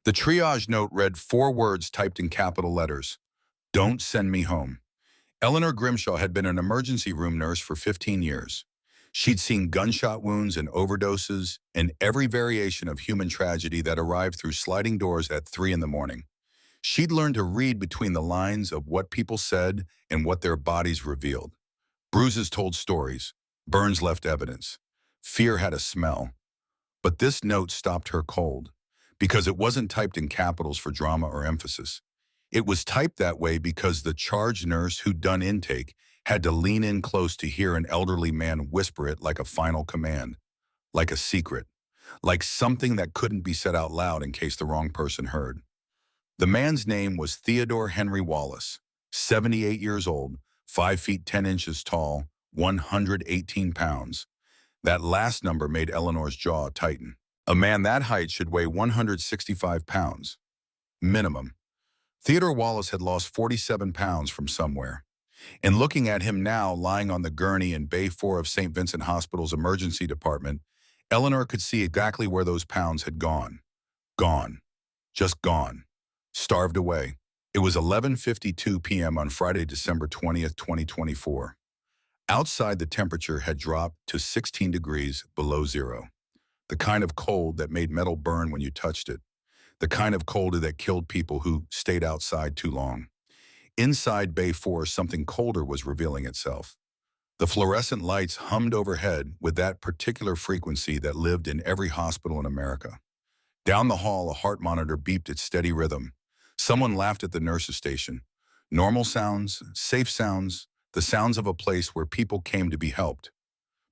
The triage note read 4 words typed in capital letters: "Don't send me home." Eleanor Grimshaw had been an emergency room nurse for 15 years. She'd seen gunshot wounds and overdoses and every variation of human tragedy that arrived through sliding doors at 3 in the morning. She'd learned to read between the lines of what people said and what their bodies revealed. Bruises told stories. Burns left evidence. Fear had a smell. But this note stopped her cold, because it wasn't typed in capitals for drama or emphasis. It was typed that way because the charge nurse who'd done intake had to lean in close to hear an elderly man whisper it like a final command, like a secret, like something that couldn't be said out loud in case the wrong person heard. The man's name was Theodore Henry Wallace, 78 years old, 5 feet 10 inches tall, 118 pounds. That last number made Eleanor's jaw tighten. A man that height should weigh 165 pounds, minimum. Theodore Wallace had lost 47 pounds from somewhere. And looking at him now lying on the gurney in Bay 4 of St. Vincent Hospital's emergency department, Eleanor could see exactly where those pounds had gone. Gone. Just gone. Starved away. It was 11:52 p.m. on Friday, December 20th, 2024. Outside, the temperature had dropped to 16 degrees below zero. The kind of cold that made metal burn when you touched it. The kind of cold that killed people who stayed outside too long. Inside Bay 4, something colder was revealing itself. The fluorescent lights hummed overhead with that particular frequency that lived in every hospital in America. Down the hall, a heart monitor beeped its steady rhythm. Someone laughed at the nurse's station. Normal sounds, safe sounds, the sounds of a place where people came to be helped.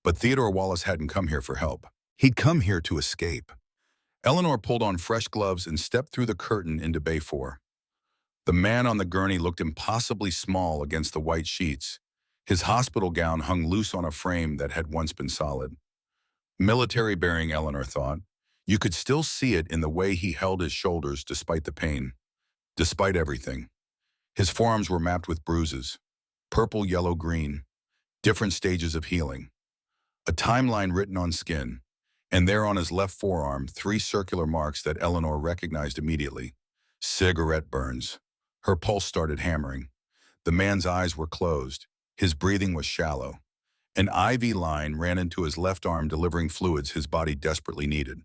But Theodore Wallace hadn't come here for help. He'd come here to escape. Eleanor pulled on fresh gloves and stepped through the curtain into Bay 4. The man on the gurney looked impossibly small against the white sheets. His hospital gown hung loose on a frame that had once been solid. Military-bearing, Eleanor thought. You could still see it in the way he held his shoulders despite the pain. Despite everything. His forearms were mapped with bruises. Purple, yellow, green. Different stages of healing. A timeline written on skin. And there on his left forearm, 3 circular marks that Eleanor recognized immediately. Cigarette burns. Her pulse started hammering. The man's eyes were closed. His breathing was shallow. An IV line ran into his left arm, delivering fluids his body desperately needed.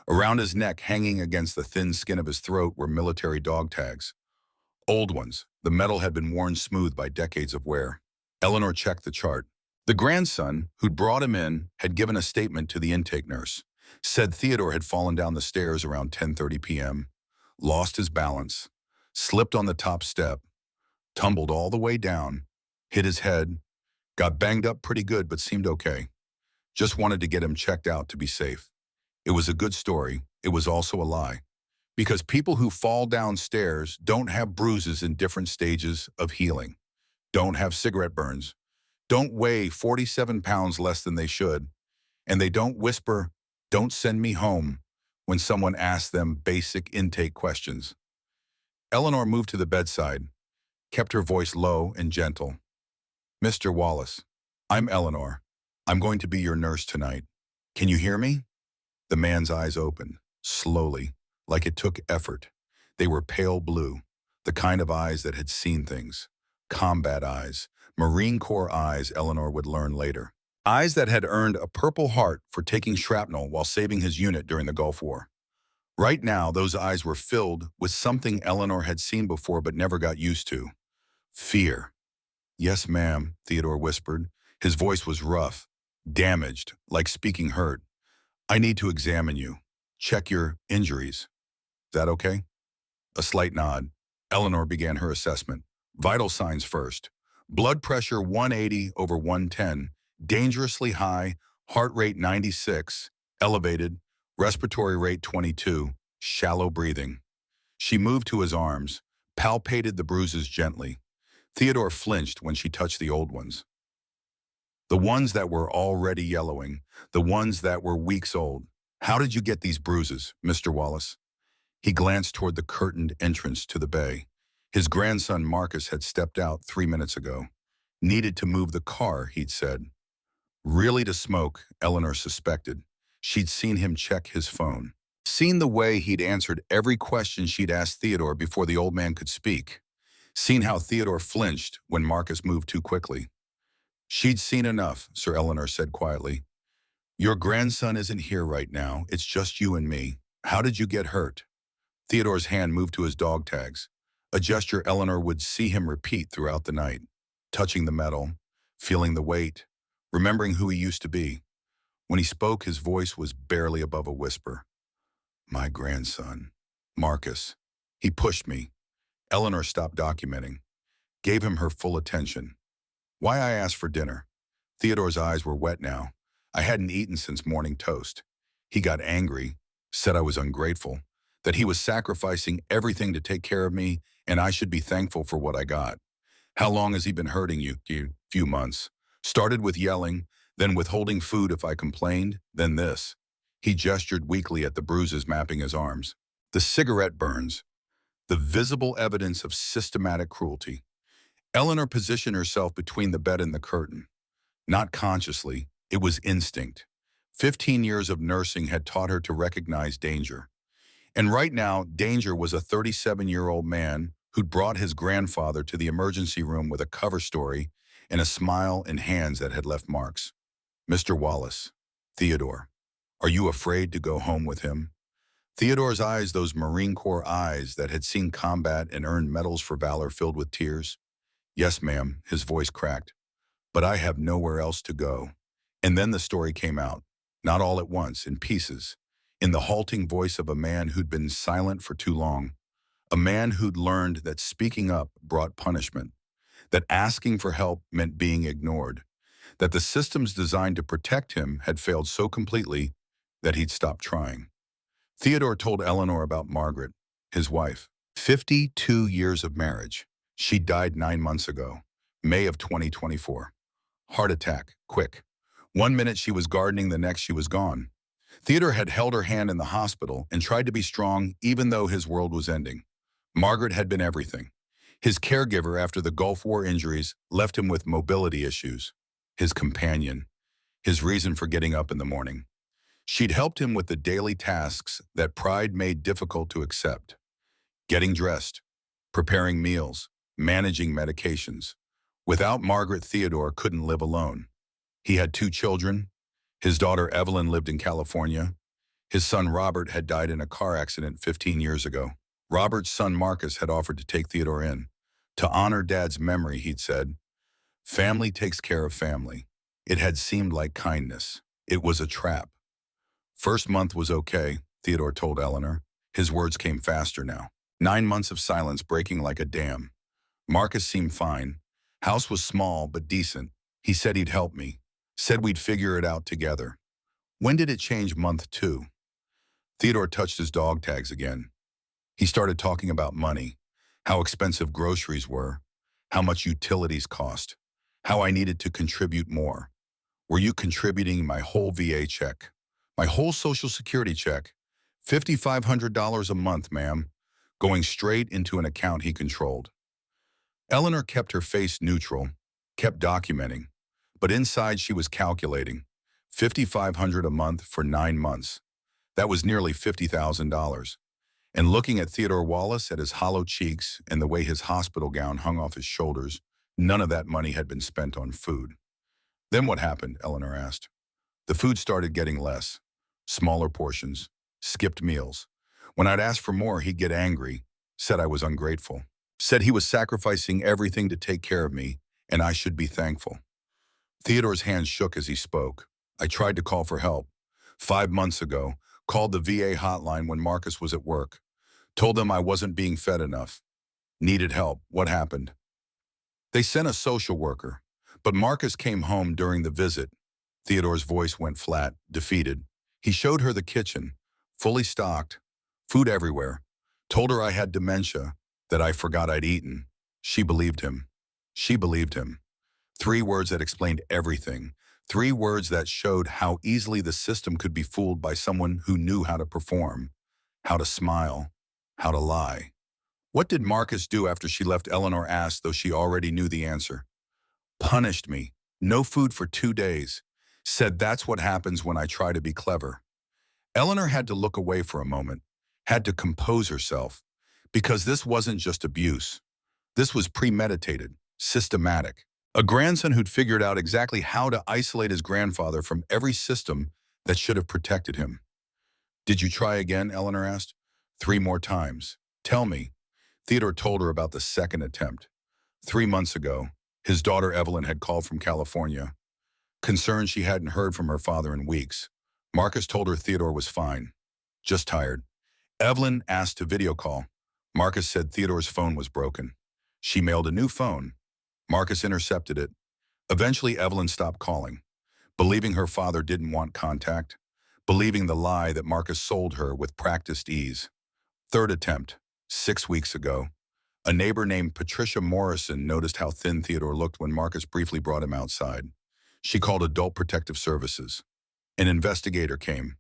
Around his neck, hanging against the thin skin of his throat, were military dog tags. Old ones. The metal had been worn smooth by decades of wear. Eleanor checked the chart. The grandson, who'd brought him in, had given a statement to the intake nurse. Said Theodore had fallen down the stairs around 10:30 p.m., lost his balance, slipped on the top step, tumbled all the way down, hit his head, got banged up pretty good but seemed okay. Just wanted to get him checked out to be safe. It was a good story. It was also a lie. Because people who fall downstairs don't have bruises in different stages of healing, don't have cigarette burns, don't weigh 47 pounds less than they should, and they don't whisper, "Don't send me home," when someone asks them basic intake questions. Eleanor moved to the bedside, kept her voice low and gentle. "Mr. Wallace, I'm Eleanor. I'm going to be your nurse tonight. Can you hear me?" The man's eyes opened, slowly, like it took effort. They were pale blue, the kind of eyes that had seen things. Combat eyes, Marine Corps eyes, Eleanor would learn later. Eyes that had earned a Purple Heart for taking shrapnel while saving his unit during the Gulf War. Right now, those eyes were filled with something Eleanor had seen before but never got used to. Fear. "Yes, ma'am," Theodore whispered. His voice was rough, damaged, like speaking hurt. "I need to examine you. Check your injuries. Is that okay?" A slight nod. Eleanor began her assessment. Vital signs first. Blood pressure 180/110, dangerously high, heart rate 96, elevated, respiratory rate 22, shallow breathing. She moved to his arms, palpated the bruises gently. Theodore flinched when she touched the old ones. The ones that were already yellowing, the ones that were weeks old. "How did you get these bruises, Mr. Wallace?" He glanced toward the curtained entrance to the bay. His grandson Marcus had stepped out 3 minutes ago. Needed to move the car, he'd said. Really to smoke, Eleanor suspected. She'd seen him check his phone. Seen the way he'd answered every question she'd asked Theodore before the old man could speak. Seen how Theodore flinched when Marcus moved too quickly. She'd seen enough, Sir Eleanor said quietly. Your grandson isn't here right now. It's just you and me. How did you get hurt? Theodore's hand moved to his dog tags, a gesture Eleanor would see him repeat throughout the night, touching the metal, feeling the weight, remembering who he used to be. When he spoke, his voice was barely above a whisper. My grandson, Marcus. He pushed me. Eleanor stopped documenting, gave him her full attention. Why I asked for dinner. Theodore's eyes were wet now. I hadn't eaten since morning toast. He got angry, said I was ungrateful, that he was sacrificing everything to take care of me, and I should be thankful for what I got. How long has he been hurting you? Few months. Started with yelling, then withholding food if I complained, then this. He gestured weakly at the bruises mapping his arms. The cigarette burns. The visible evidence of systematic cruelty. Eleanor positioned herself between the bed and the curtain. Not consciously, it was instinct. 15 years of nursing had taught her to recognize danger. And right now, danger was a 37-year-old man who'd brought his grandfather to the emergency room with a cover story and a smile and hands that had left marks. Mr. Wallace, Theodore, are you afraid to go home with him? Theodore's eyes, those Marine Corps eyes that had seen combat and earned medals for valor, filled with tears. Yes, ma'am, his voice cracked. But I have nowhere else to go. And then the story came out, not all at once, in pieces, in the halting voice of a man who'd been silent for too long, a man who'd learned that speaking up brought punishment, that asking for help meant being ignored, that the systems designed to protect him had failed so completely that he'd stopped trying. Theodore told Eleanor about Margaret, his wife. 52 years of marriage. She died 9 months ago, May of 2024. Heart attack, quick. 1 minute she was gardening, the next she was gone. Theodore had held her hand in the hospital and tried to be strong even though his world was ending. Margaret had been everything. His caregiver after the Gulf War injuries left him with mobility issues. His companion. His reason for getting up in the morning. She'd helped him with the daily tasks that pride made difficult to accept. Getting dressed, preparing meals, managing medications. Without Margaret, Theodore couldn't live alone. He had 2 children. His daughter Evelyn lived in California. His son Robert had died in a car accident 15 years ago. Robert's son Marcus had offered to take Theodore in. To honor Dad's memory, he'd said, family takes care of family. It had seemed like kindness. It was a trap. First month was okay, Theodore told Eleanor. His words came faster now. 9 months of silence breaking like a dam. Marcus seemed fine. House was small but decent. He said he'd help me. Said we'd figure it out together. When did it change month 2? Theodore touched his dog tags again. He started talking about money, how expensive groceries were, how much utilities cost, how I needed to contribute more. Were you contributing my whole VA check? My whole Social Security check? $5,500 a month, ma'am, going straight into an account he controlled. Eleanor kept her face neutral, kept documenting, but inside she was calculating. $5,500 a month for 9 months. That was nearly $50,000. And looking at Theodore Wallace, at his hollow cheeks and the way his hospital gown hung off his shoulders, none of that money had been spent on food. Then what happened? Eleanor asked. The food started getting less. Smaller portions, skipped meals. When I'd ask for more, he'd get angry, said I was ungrateful, said he was sacrificing everything to take care of me, and I should be thankful. Theodore's hands shook as he spoke. I tried to call for help. 5 months ago, called the VA hotline when Marcus was at work. Told them I wasn't being fed enough. Needed help. What happened? They sent a social worker, but Marcus came home during the visit. Theodore's voice went flat, defeated. He showed her the kitchen, fully stocked, food everywhere. Told her I had dementia, that I forgot I'd eaten. She believed him. She believed him. 3 words that explained everything. 3 words that showed how easily the system could be fooled by someone who knew how to perform, how to smile, how to lie. What did Marcus do after she left? Eleanor asked, though she already knew the answer. Punished me. No food for 2 days. Said that's what happens when I try to be clever. Eleanor had to look away for a moment, had to compose herself, because this wasn't just abuse. This was premeditated, systematic. A grandson who'd figured out exactly how to isolate his grandfather from every system that should have protected him. Did you try again? Eleanor asked. 3 more times. Tell me. Theodore told her about the second attempt. 3 months ago, his daughter Evelyn had called from California, concerned she hadn't heard from her father in weeks. Marcus told her Theodore was fine, just tired. Evelyn asked to video call. Marcus said Theodore's phone was broken. She mailed a new phone. Marcus intercepted it. Eventually, Evelyn stopped calling, believing her father didn't want contact, believing the lie that Marcus sold her with practiced ease. Third attempt, 6 weeks ago. A neighbor named Patricia Morrison noticed how thin Theodore looked when Marcus briefly brought him outside. She called Adult Protective Services. An investigator came.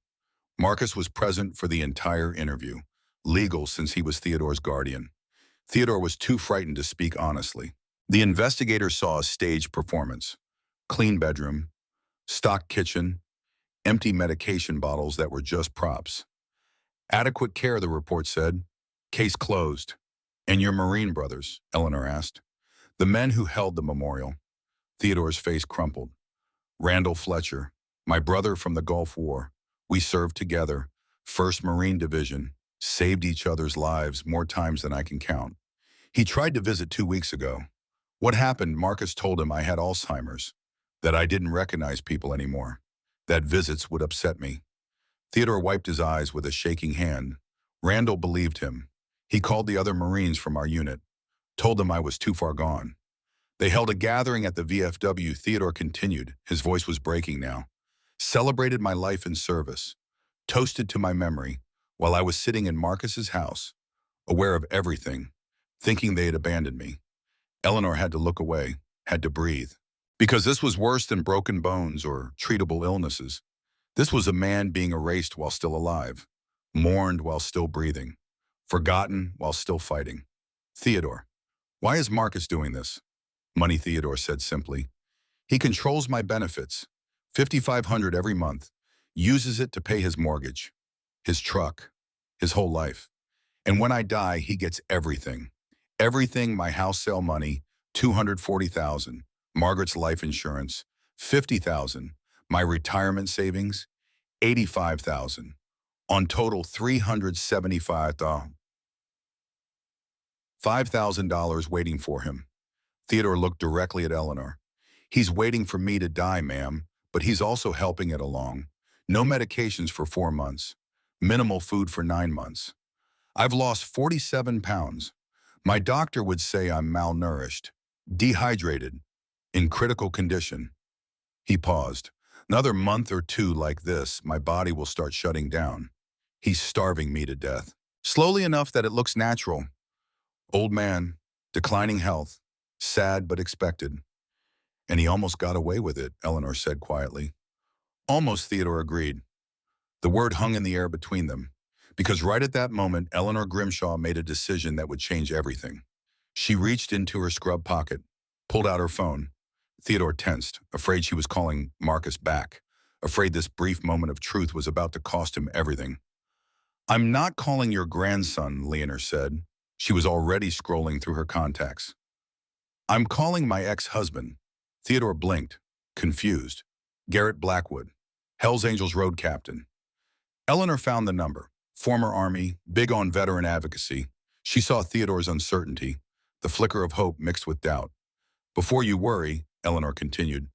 Marcus was present for the entire interview, legal since he was Theodore's guardian. Theodore was too frightened to speak honestly. The investigator saw a staged performance. Clean bedroom, stock kitchen, empty medication bottles that were just props. Adequate care, the report said. Case closed. And your Marine brothers? Eleanor asked. The men who held the memorial. Theodore's face crumpled. Randall Fletcher, my brother from the Gulf War. We served together, 1st Marine Division, saved each other's lives more times than I can count. He tried to visit 2 weeks ago. What happened? Marcus told him I had Alzheimer's, that I didn't recognize people anymore, that visits would upset me. Theodore wiped his eyes with a shaking hand. Randall believed him. He called the other Marines from our unit, told them I was too far gone. They held a gathering at the VFW. Theodore continued. His voice was breaking now. Celebrated my life in service, toasted to my memory, while I was sitting in Marcus's house, aware of everything, thinking they had abandoned me. Eleanor had to look away, had to breathe. Because this was worse than broken bones or treatable illnesses. This was a man being erased while still alive, mourned while still breathing, forgotten while still fighting. Theodore. Why is Marcus doing this? Money, Theodore said simply. He controls my benefits, $5,500 every month, uses it to pay his mortgage, his truck, his whole life. And when I die, he gets everything. Everything, my house sale money, $240,000, Margaret's life insurance, $50,000, my retirement savings, $85,000. On total, $375,000. $5,000 waiting for him. Theodore looked directly at Eleanor. He's waiting for me to die, ma'am, but he's also helping it along. No medications for 4 months. Minimal food for 9 months. I've lost 47 pounds. My doctor would say I'm malnourished, dehydrated, in critical condition. He paused. Another month or 2 like this, my body will start shutting down. He's starving me to death. Slowly enough that it looks natural. Old man, declining health, sad but expected. And he almost got away with it, Eleanor said quietly. Almost, Theodore agreed. The word hung in the air between them, because right at that moment, Eleanor Grimshaw made a decision that would change everything. She reached into her scrub pocket, pulled out her phone. Theodore tensed, afraid she was calling Marcus back, afraid this brief moment of truth was about to cost him everything. I'm not calling your grandson, Leonor said. She was already scrolling through her contacts. I'm calling my ex-husband. Theodore blinked, confused. Garrett Blackwood, Hells Angels road captain. Eleanor found the number. Former Army, big on veteran advocacy. She saw Theodore's uncertainty, the flicker of hope mixed with doubt. Before you worry, Eleanor continued,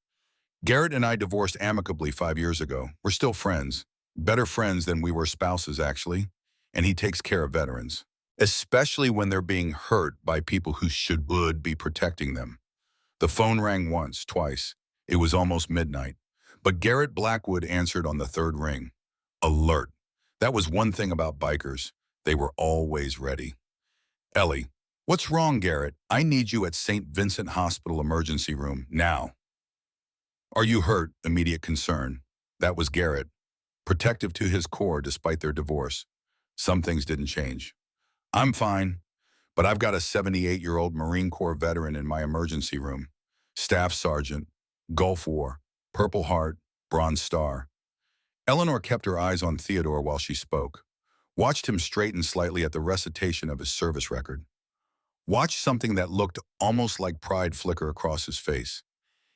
Garrett and I divorced amicably 5 years ago. We're still friends, better friends than we were spouses actually, and he takes care of veterans, especially when they're being hurt by people who would be protecting them. The phone rang once, twice. It was almost midnight, but Garrett Blackwood answered on the 3rd ring. Alert. That was one thing about bikers. They were always ready. Ellie, what's wrong, Garrett? I need you at St. Vincent Hospital emergency room, now. Are you hurt? Immediate concern. That was Garrett, protective to his core despite their divorce. Some things didn't change. I'm fine, but I've got a 78-year-old Marine Corps veteran in my emergency room. Staff sergeant, Gulf War, Purple Heart, Bronze Star. Eleanor kept her eyes on Theodore while she spoke, watched him straighten slightly at the recitation of his service record, watched something that looked almost like pride flicker across his face.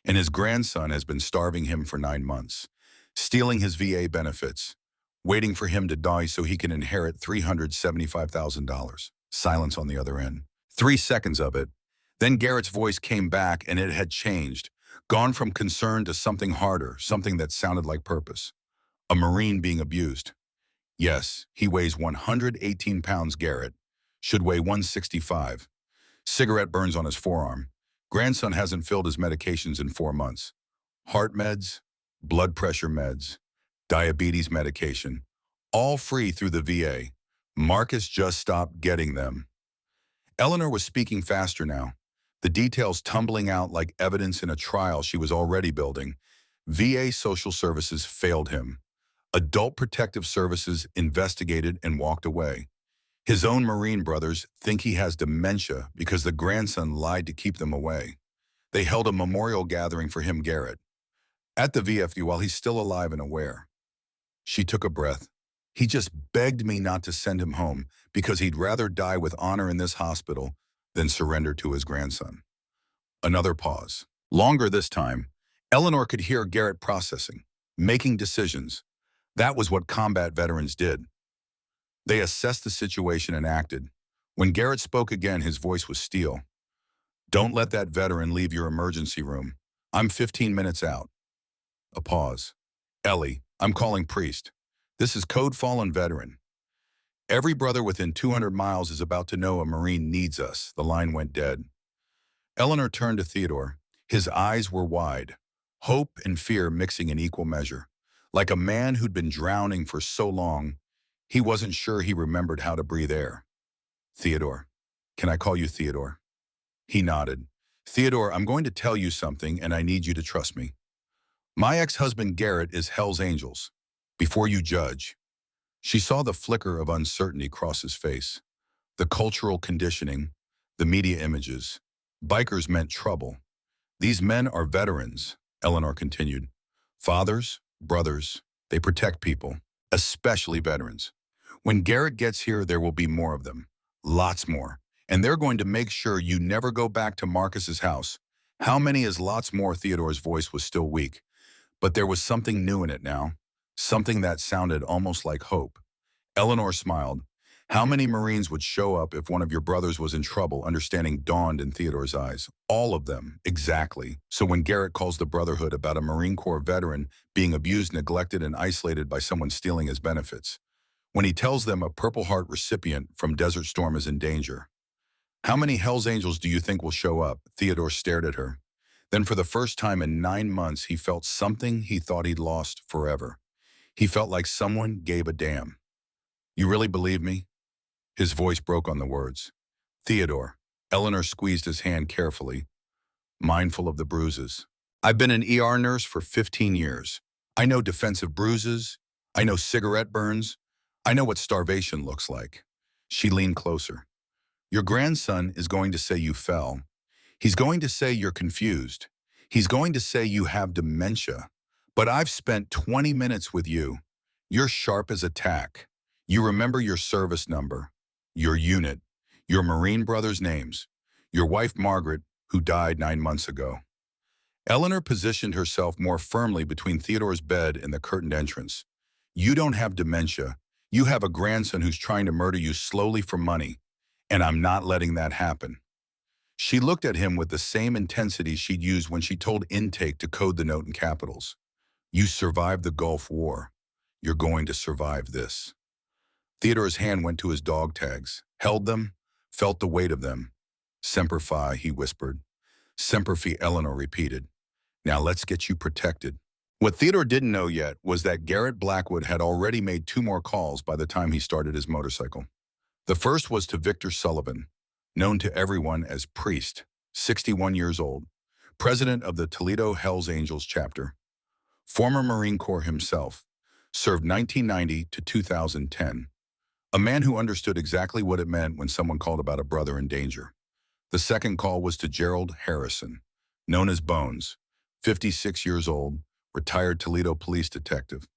And his grandson has been starving him for 9 months, stealing his VA benefits, waiting for him to die so he can inherit $375,000. Silence on the other end. 3 seconds of it. Then Garrett's voice came back and it had changed, gone from concern to something harder, something that sounded like purpose. A Marine being abused. Yes, he weighs 118 pounds, Garrett. Should weigh 165. Cigarette burns on his forearm. Grandson hasn't filled his medications in 4 months. Heart meds, blood pressure meds, diabetes medication, all free through the VA. Marcus just stopped getting them. Eleanor was speaking faster now, the details tumbling out like evidence in a trial she was already building. VA social services failed him. Adult Protective Services investigated and walked away. His own Marine brothers think he has dementia because the grandson lied to keep them away. They held a memorial gathering for him, Garrett, at the VFU while he's still alive and aware. She took a breath. He just begged me not to send him home because he'd rather die with honor in this hospital than surrender to his grandson. Another pause. Longer this time. Eleanor could hear Garrett processing, making decisions. That was what combat veterans did. They assessed the situation and acted. When Garrett spoke again, his voice was steel. Don't let that veteran leave your emergency room. I'm 15 minutes out. A pause. Ellie, I'm calling Priest. This is code fallen veteran. Every brother within 200 miles is about to know a Marine needs us. The line went dead. Eleanor turned to Theodore. His eyes were wide, hope and fear mixing in equal measure. Like a man who'd been drowning for so long, he wasn't sure he remembered how to breathe air. Theodore. Can I call you Theodore? He nodded. Theodore, I'm going to tell you something and I need you to trust me. My ex-husband Garrett is Hell's Angels. Before you judge. She saw the flicker of uncertainty cross his face. The cultural conditioning, the media images. Bikers meant trouble. These men are veterans, Eleanor continued. Fathers, brothers, they protect people, especially veterans. When Garrett gets here, there will be more of them. Lots more. And they're going to make sure you never go back to Marcus's house. How many is lots more? Theodore's voice was still weak. But there was something new in it now. Something that sounded almost like hope. Eleanor smiled. How many Marines would show up if one of your brothers was in trouble? Understanding dawned in Theodore's eyes. All of them, exactly. So when Garrett calls the Brotherhood about a Marine Corps veteran being abused, neglected, and isolated by someone stealing his benefits. When he tells them a Purple Heart recipient from Desert Storm is in danger. How many Hell's Angels do you think will show up? Theodore stared at her. Then for the first time in 9 months, he felt something he thought he'd lost forever. He felt like someone gave a damn. You really believe me? His voice broke on the words. Theodore. Eleanor squeezed his hand carefully, mindful of the bruises. I've been an ER nurse for 15 years. I know defensive bruises. I know cigarette burns. I know what starvation looks like. She leaned closer. Your grandson is going to say you fell. He's going to say you're confused. He's going to say you have dementia. But I've spent 20 minutes with you. You're sharp as a tack. You remember your service number, your unit, your Marine brothers' names, your wife Margaret, who died 9 months ago. Eleanor positioned herself more firmly between Theodore's bed and the curtained entrance. You don't have dementia. You have a grandson who's trying to murder you slowly for money, and I'm not letting that happen. She looked at him with the same intensity she'd used when she told Intake to code the note in capitals. You survived the Gulf War. You're going to survive this. Theodore's hand went to his dog tags, held them, felt the weight of them. Semper Fi, he whispered. Semper Fi, Eleanor repeated. Now let's get you protected. What Theodore didn't know yet was that Garrett Blackwood had already made 2 more calls by the time he started his motorcycle. The first was to Victor Sullivan, known to everyone as Priest, 61 years old, president of the Toledo Hells Angels chapter. Former Marine Corps himself, served 1990 to 2010. A man who understood exactly what it meant when someone called about a brother in danger. The second call was to Gerald Harrison, known as Bones, 56 years old, retired Toledo police detective,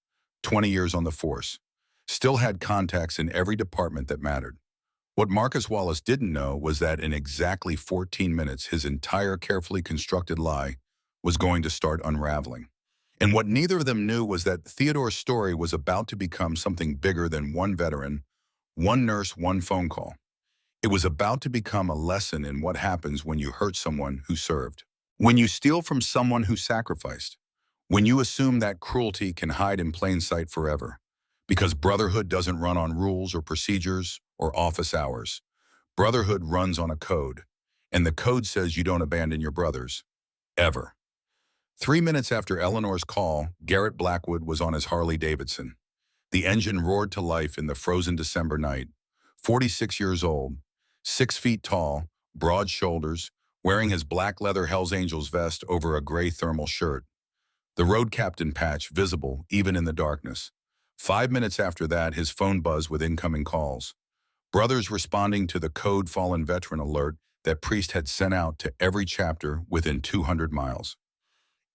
20 years on the force. Still had contacts in every department that mattered. What Marcus Wallace didn't know was that in exactly 14 minutes, his entire carefully constructed lie was going to start unraveling. And what neither of them knew was that Theodore's story was about to become something bigger than one veteran, one nurse, one phone call. It was about to become a lesson in what happens when you hurt someone who served, when you steal from someone who sacrificed, when you assume that cruelty can hide in plain sight forever. Because Brotherhood doesn't run on rules or procedures or office hours. Brotherhood runs on a code, and the code says you don't abandon your brothers, ever. 3 minutes after Eleanor's call, Garrett Blackwood was on his Harley Davidson. The engine roared to life in the frozen December night. 46 years old, 6 feet tall, broad shoulders, wearing his black leather Hells Angels vest over a gray thermal shirt. The road captain patch visible even in the darkness. 5 minutes after that, his phone buzzed with incoming calls. Brothers responding to the code fallen veteran alert that Priest had sent out to every chapter within 200 miles.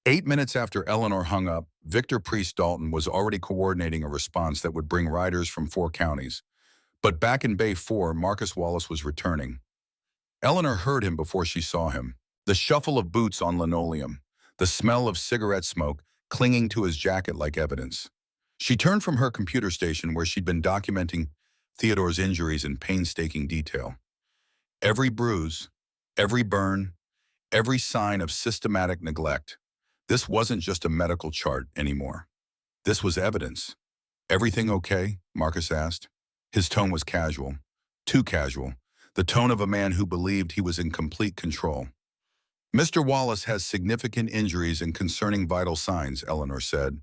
8 minutes after Eleanor hung up, Victor Priest Dalton was already coordinating a response that would bring riders from 4 counties. But back in Bay 4, Marcus Wallace was returning. Eleanor heard him before she saw him. The shuffle of boots on linoleum, the smell of cigarette smoke clinging to his jacket like evidence. She turned from her computer station where she'd been documenting Theodore's injuries in painstaking detail. Every bruise, every burn, every sign of systematic neglect. This wasn't just a medical chart anymore. This was evidence. "Everything okay?" Marcus asked. His tone was casual, too casual, the tone of a man who believed he was in complete control. "Mr. Wallace has significant injuries and concerning vital signs," Eleanor said,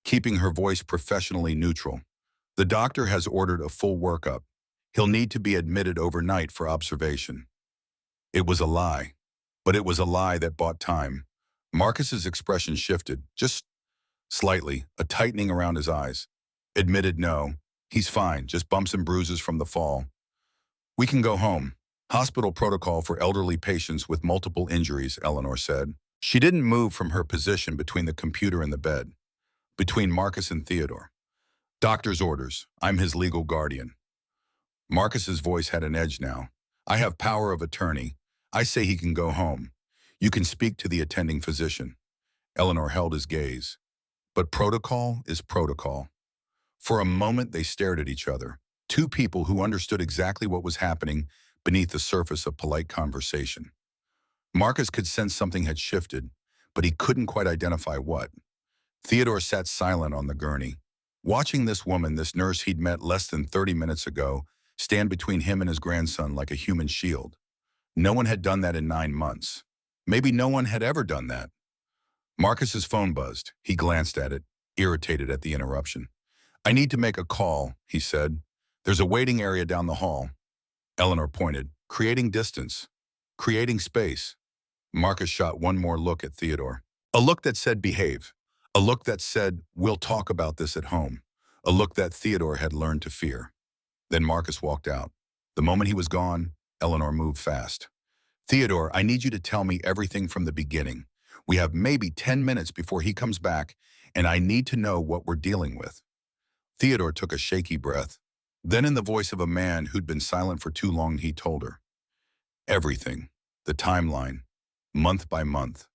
keeping her voice professionally neutral. "The doctor has ordered a full workup. He'll need to be admitted overnight for observation." It was a lie, but it was a lie that bought time. Marcus's expression shifted, just slightly, a tightening around his eyes. "Admitted no. He's fine, just bumps and bruises from the fall. We can go home." "Hospital protocol for elderly patients with multiple injuries," Eleanor said. She didn't move from her position between the computer and the bed, between Marcus and Theodore. "Doctor's orders. I'm his legal guardian." Marcus's voice had an edge now. "I have power of attorney. I say he can go home. You can speak to the attending physician." Eleanor held his gaze. But protocol is protocol. For a moment, they stared at each other. Two people who understood exactly what was happening beneath the surface of polite conversation. Marcus could sense something had shifted, but he couldn't quite identify what. Theodore sat silent on the gurney, watching this woman, this nurse he'd met less than 30 minutes ago, stand between him and his grandson like a human shield. No one had done that in 9 months. Maybe no one had ever done that. Marcus's phone buzzed. He glanced at it, irritated at the interruption. "I need to make a call," he said. "There's a waiting area down the hall." Eleanor pointed, creating distance, creating space. Marcus shot one more look at Theodore. A look that said behave. A look that said, "We'll talk about this at home." A look that Theodore had learned to fear. Then Marcus walked out. The moment he was gone, Eleanor moved fast. "Theodore, I need you to tell me everything from the beginning. We have maybe 10 minutes before he comes back, and I need to know what we're dealing with." Theodore took a shaky breath. Then in the voice of a man who'd been silent for too long, he told her. Everything. The timeline. Month by month.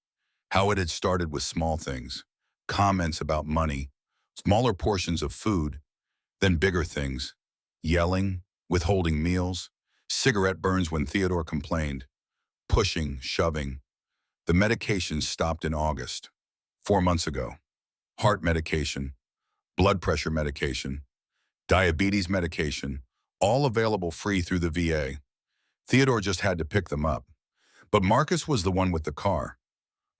How it had started with small things. Comments about money. Smaller portions of food. Then bigger things. Yelling. Withholding meals. Cigarette burns when Theodore complained. Pushing, shoving. The medications stopped in August. 4 months ago. Heart medication. Blood pressure medication. Diabetes medication. All available free through the VA. Theodore just had to pick them up. But Marcus was the one with the car.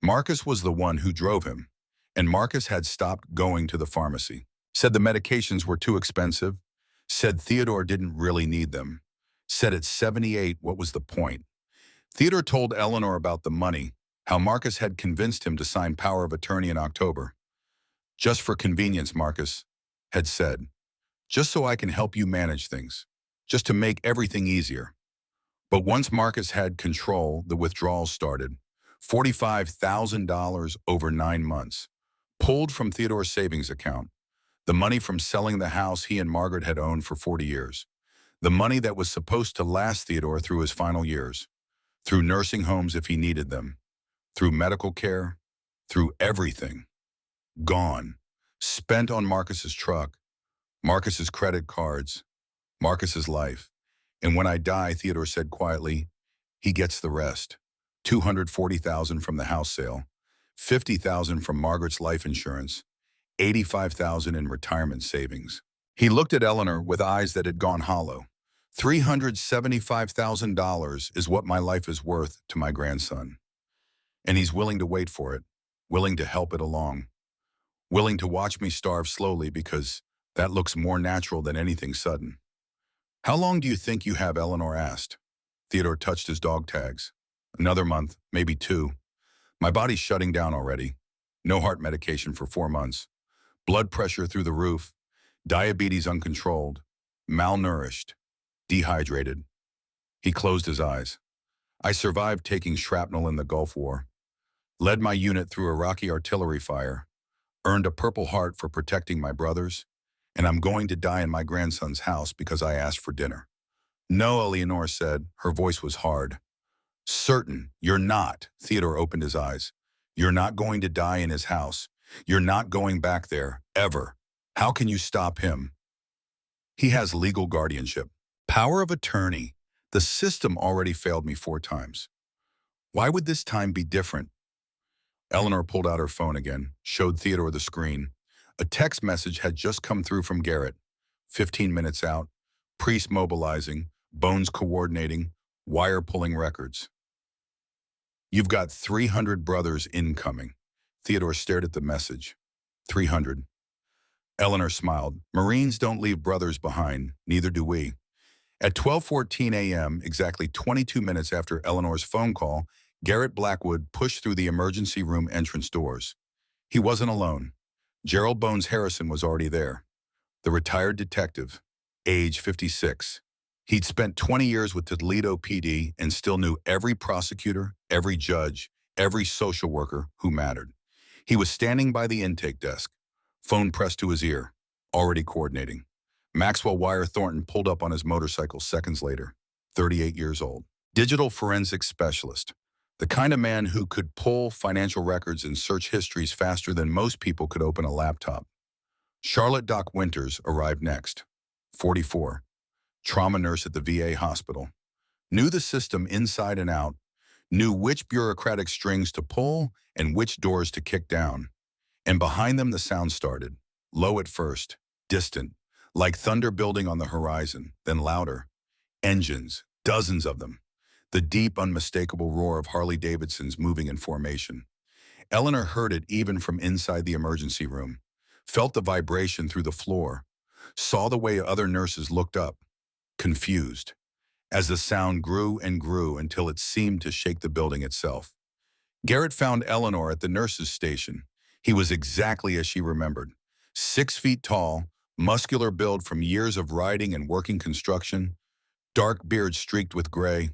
Marcus was the one who drove him. And Marcus had stopped going to the pharmacy. Said the medications were too expensive. Said Theodore didn't really need them. Said at 78, what was the point? Theodore told Eleanor about the money, how Marcus had convinced him to sign power of attorney in October. "Just for convenience," Marcus had said. "Just so I can help you manage things. Just to make everything easier." But once Marcus had control, the withdrawals started. $45,000 over 9 months. Pulled from Theodore's savings account. The money from selling the house he and Margaret had owned for 40 years. The money that was supposed to last Theodore through his final years. Through nursing homes if he needed them. Through medical care. Through everything. Gone. Spent on Marcus's truck. Marcus's credit cards. Marcus's life. And when I die, Theodore said quietly, he gets the rest. $240,000 from the house sale. $50,000 from Margaret's life insurance. $85,000 in retirement savings. He looked at Eleanor with eyes that had gone hollow. $375,000 is what my life is worth to my grandson. And he's willing to wait for it, willing to help it along, willing to watch me starve slowly because that looks more natural than anything sudden. How long do you think you have, Eleanor asked. Theodore touched his dog tags. Another month, maybe 2. My body's shutting down already. No heart medication for 4 months. Blood pressure through the roof. Diabetes uncontrolled. Malnourished. Dehydrated. He closed his eyes. I survived taking shrapnel in the Gulf War. Led my unit through Iraqi artillery fire. Earned a Purple Heart for protecting my brothers. And I'm going to die in my grandson's house because I asked for dinner. No, Eleanor said. Her voice was hard. Certain, you're not. Theodore opened his eyes. You're not going to die in his house. You're not going back there, ever. How can you stop him? He has legal guardianship. Power of attorney. The system already failed me 4 times. Why would this time be different? Eleanor pulled out her phone again, showed Theodore the screen. A text message had just come through from Garrett. 15 minutes out. Priest mobilizing, bones coordinating, wire pulling records. You've got 300 brothers incoming. Theodore stared at the message. 300. Eleanor smiled. Marines don't leave brothers behind, neither do we. At 12:14 a.m., exactly 22 minutes after Eleanor's phone call, Garrett Blackwood pushed through the emergency room entrance doors. He wasn't alone. Gerald Bones Harrison was already there. The retired detective, age 56. He'd spent 20 years with Toledo PD and still knew every prosecutor, every judge, every social worker who mattered. He was standing by the intake desk, phone pressed to his ear, already coordinating. Maxwell Wire Thornton pulled up on his motorcycle seconds later, 38 years old. Digital forensics specialist, the kind of man who could pull financial records and search histories faster than most people could open a laptop. Charlotte Doc Winters arrived next, 44, trauma nurse at the VA hospital. Knew the system inside and out, knew which bureaucratic strings to pull and which doors to kick down. And behind them the sound started, low at first, distant, like thunder building on the horizon, then louder. Engines, dozens of them. The deep, unmistakable roar of Harley-Davidsons moving in formation. Eleanor heard it even from inside the emergency room, felt the vibration through the floor, saw the way other nurses looked up, confused, as the sound grew and grew until it seemed to shake the building itself. Garrett found Eleanor at the nurse's station. He was exactly as she remembered. 6 feet tall, muscular build from years of riding and working construction, dark beard streaked with gray,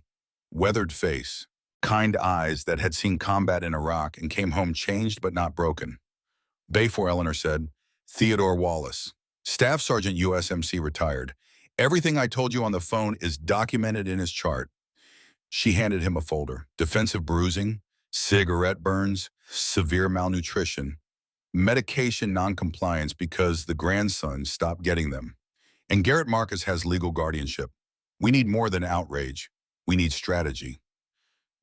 weathered face, kind eyes that had seen combat in Iraq and came home changed but not broken. Bayfor, Eleanor said, Theodore Wallace, Staff Sergeant USMC retired. Everything I told you on the phone is documented in his chart. She handed him a folder. Defensive bruising, cigarette burns, severe malnutrition, medication noncompliance because the grandson stopped getting them. And Garrett Marcus has legal guardianship. We need more than outrage. We need strategy.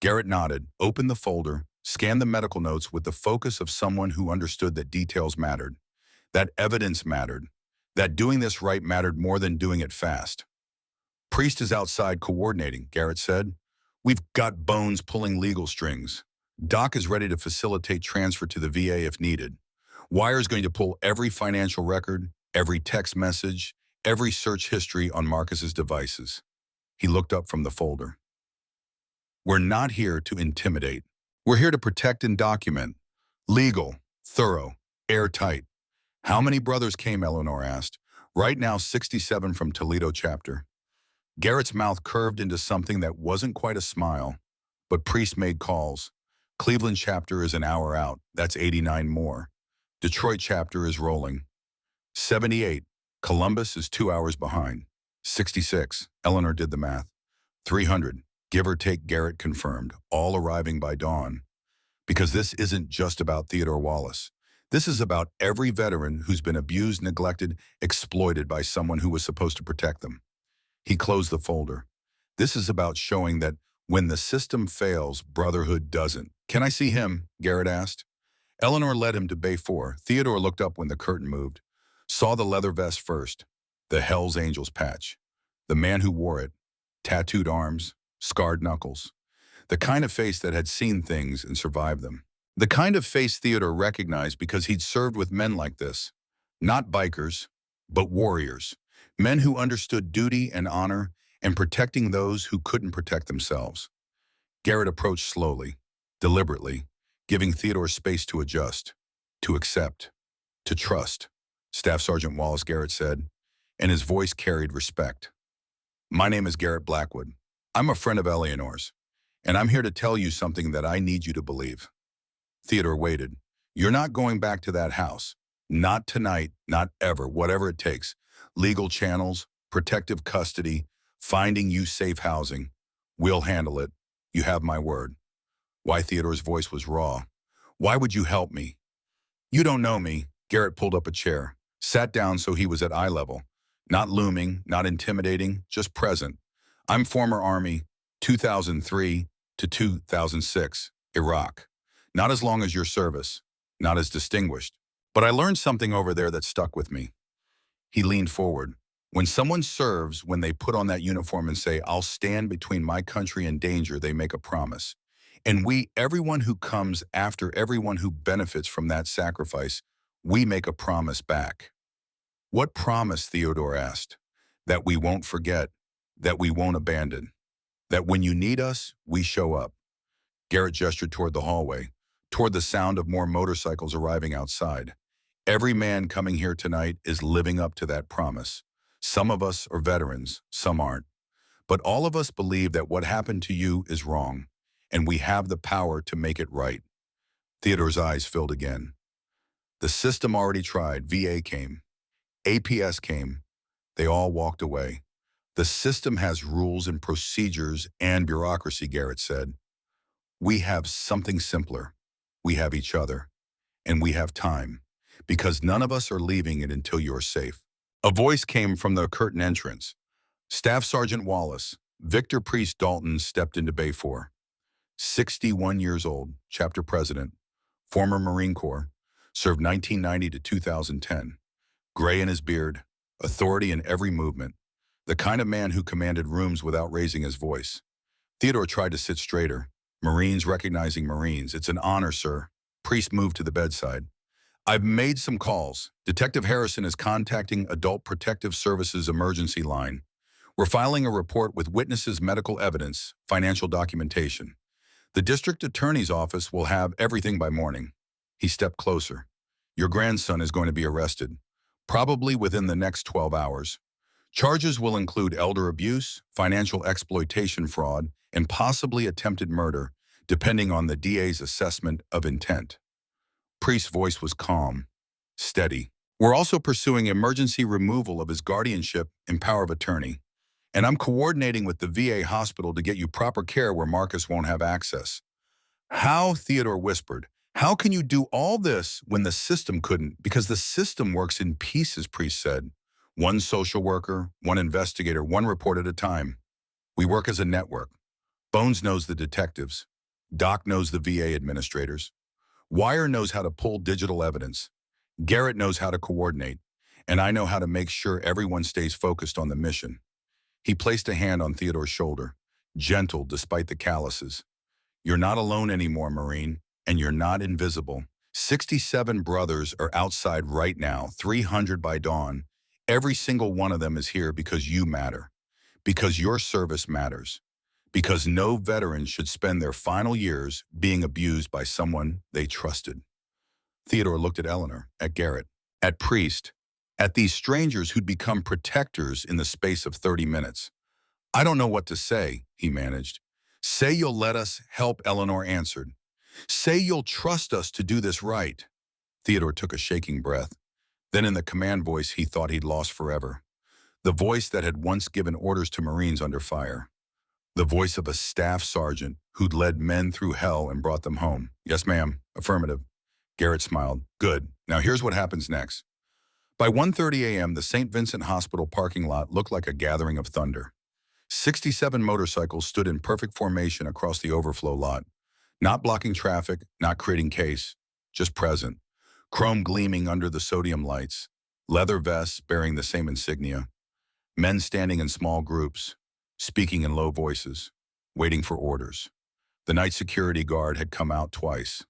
Garrett nodded, opened the folder, scanned the medical notes with the focus of someone who understood that details mattered, that evidence mattered, that doing this right mattered more than doing it fast. Priest is outside coordinating, Garrett said. We've got Bones pulling legal strings. Doc is ready to facilitate transfer to the VA if needed. Wire's going to pull every financial record, every text message, every search history on Marcus's devices. He looked up from the folder. We're not here to intimidate. We're here to protect and document. Legal, thorough, airtight. How many brothers came, Eleanor asked. Right now, 67 from Toledo chapter. Garrett's mouth curved into something that wasn't quite a smile, but Priest made calls. Cleveland chapter is an hour out. That's 89 more. Detroit chapter is rolling. 78. Columbus is 2 hours behind. 66. Eleanor did the math. 300. Give or take Garrett confirmed, all arriving by dawn. Because this isn't just about Theodore Wallace. This is about every veteran who's been abused, neglected, exploited by someone who was supposed to protect them. He closed the folder. This is about showing that when the system fails, Brotherhood doesn't. Can I see him? Garrett asked. Eleanor led him to Bay 4. Theodore looked up when the curtain moved. Saw the leather vest first. The Hell's Angels patch. The man who wore it. Tattooed arms. Scarred knuckles. The kind of face that had seen things and survived them. The kind of face Theodore recognized because he'd served with men like this. Not bikers, but warriors. Men who understood duty and honor and protecting those who couldn't protect themselves. Garrett approached slowly, deliberately, giving Theodore space to adjust, to accept, to trust. Staff Sergeant Wallace, Garrett said, and his voice carried respect. My name is Garrett Blackwood. I'm a friend of Eleanor's, and I'm here to tell you something that I need you to believe. Theodore waited. You're not going back to that house. Not tonight, not ever, whatever it takes. Legal channels, protective custody, finding you safe housing. We'll handle it. You have my word. Why? Theodore's voice was raw. Why would you help me? You don't know me. Garrett pulled up a chair, sat down so he was at eye level. Not looming, not intimidating, just present. I'm former Army, 2003 to 2006, Iraq. Not as long as your service, not as distinguished. But I learned something over there that stuck with me. He leaned forward. When someone serves, when they put on that uniform and say, I'll stand between my country and danger, they make a promise. And we, everyone who comes after, everyone who benefits from that sacrifice, we make a promise back. What promise? Theodore asked. That we won't forget, that we won't abandon, that when you need us, we show up. Garrett gestured toward the hallway, toward the sound of more motorcycles arriving outside. Every man coming here tonight is living up to that promise. Some of us are veterans, some aren't. But all of us believe that what happened to you is wrong, and we have the power to make it right. Theodore's eyes filled again. The system already tried. VA came. APS came. They all walked away. The system has rules and procedures and bureaucracy, Garrett said. We have something simpler. We have each other. And we have time. Because none of us are leaving it until you're safe. A voice came from the curtain entrance. Staff Sergeant Wallace, Victor Priest Dalton stepped into Bay 4. 61 years old, chapter president, former Marine Corps, served 1990 to 2010. Gray in his beard, authority in every movement. The kind of man who commanded rooms without raising his voice. Theodore tried to sit straighter. Marines recognizing Marines. It's an honor, sir. Priest moved to the bedside. I've made some calls. Detective Harrison is contacting Adult Protective Services emergency line. We're filing a report with witnesses, medical evidence, financial documentation. The district attorney's office will have everything by morning. He stepped closer. Your grandson is going to be arrested, probably within the next 12 hours. Charges will include elder abuse, financial exploitation fraud, and possibly attempted murder, depending on the DA's assessment of intent. Priest's voice was calm, steady. We're also pursuing emergency removal of his guardianship and power of attorney. And I'm coordinating with the VA hospital to get you proper care where Marcus won't have access. How? Theodore whispered. How can you do all this when the system couldn't? Because the system works in pieces, Priest said. One social worker, one investigator, one report at a time. We work as a network. Bones knows the detectives. Doc knows the VA administrators. Wire knows how to pull digital evidence. Garrett knows how to coordinate. And I know how to make sure everyone stays focused on the mission. He placed a hand on Theodore's shoulder, gentle despite the calluses. You're not alone anymore, Marine, and you're not invisible. 67 brothers are outside right now, 300 by dawn. Every single one of them is here because you matter, because your service matters, because no veteran should spend their final years being abused by someone they trusted. Theodore looked at Eleanor, at Garrett, at Priest, at these strangers who'd become protectors in the space of 30 minutes. I don't know what to say, he managed. Say you'll let us help, Eleanor answered. Say you'll trust us to do this right. Theodore took a shaking breath. Then in the command voice he thought he'd lost forever. The voice that had once given orders to Marines under fire. The voice of a staff sergeant who'd led men through hell and brought them home. Yes, ma'am. Affirmative. Garrett smiled. Good. Now here's what happens next. By 1:30 a.m., the St. Vincent Hospital parking lot looked like a gathering of thunder. 67 motorcycles stood in perfect formation across the overflow lot, not blocking traffic, not creating case, just present. Chrome gleaming under the sodium lights, leather vests bearing the same insignia, men standing in small groups, speaking in low voices, waiting for orders. The night security guard had come out twice,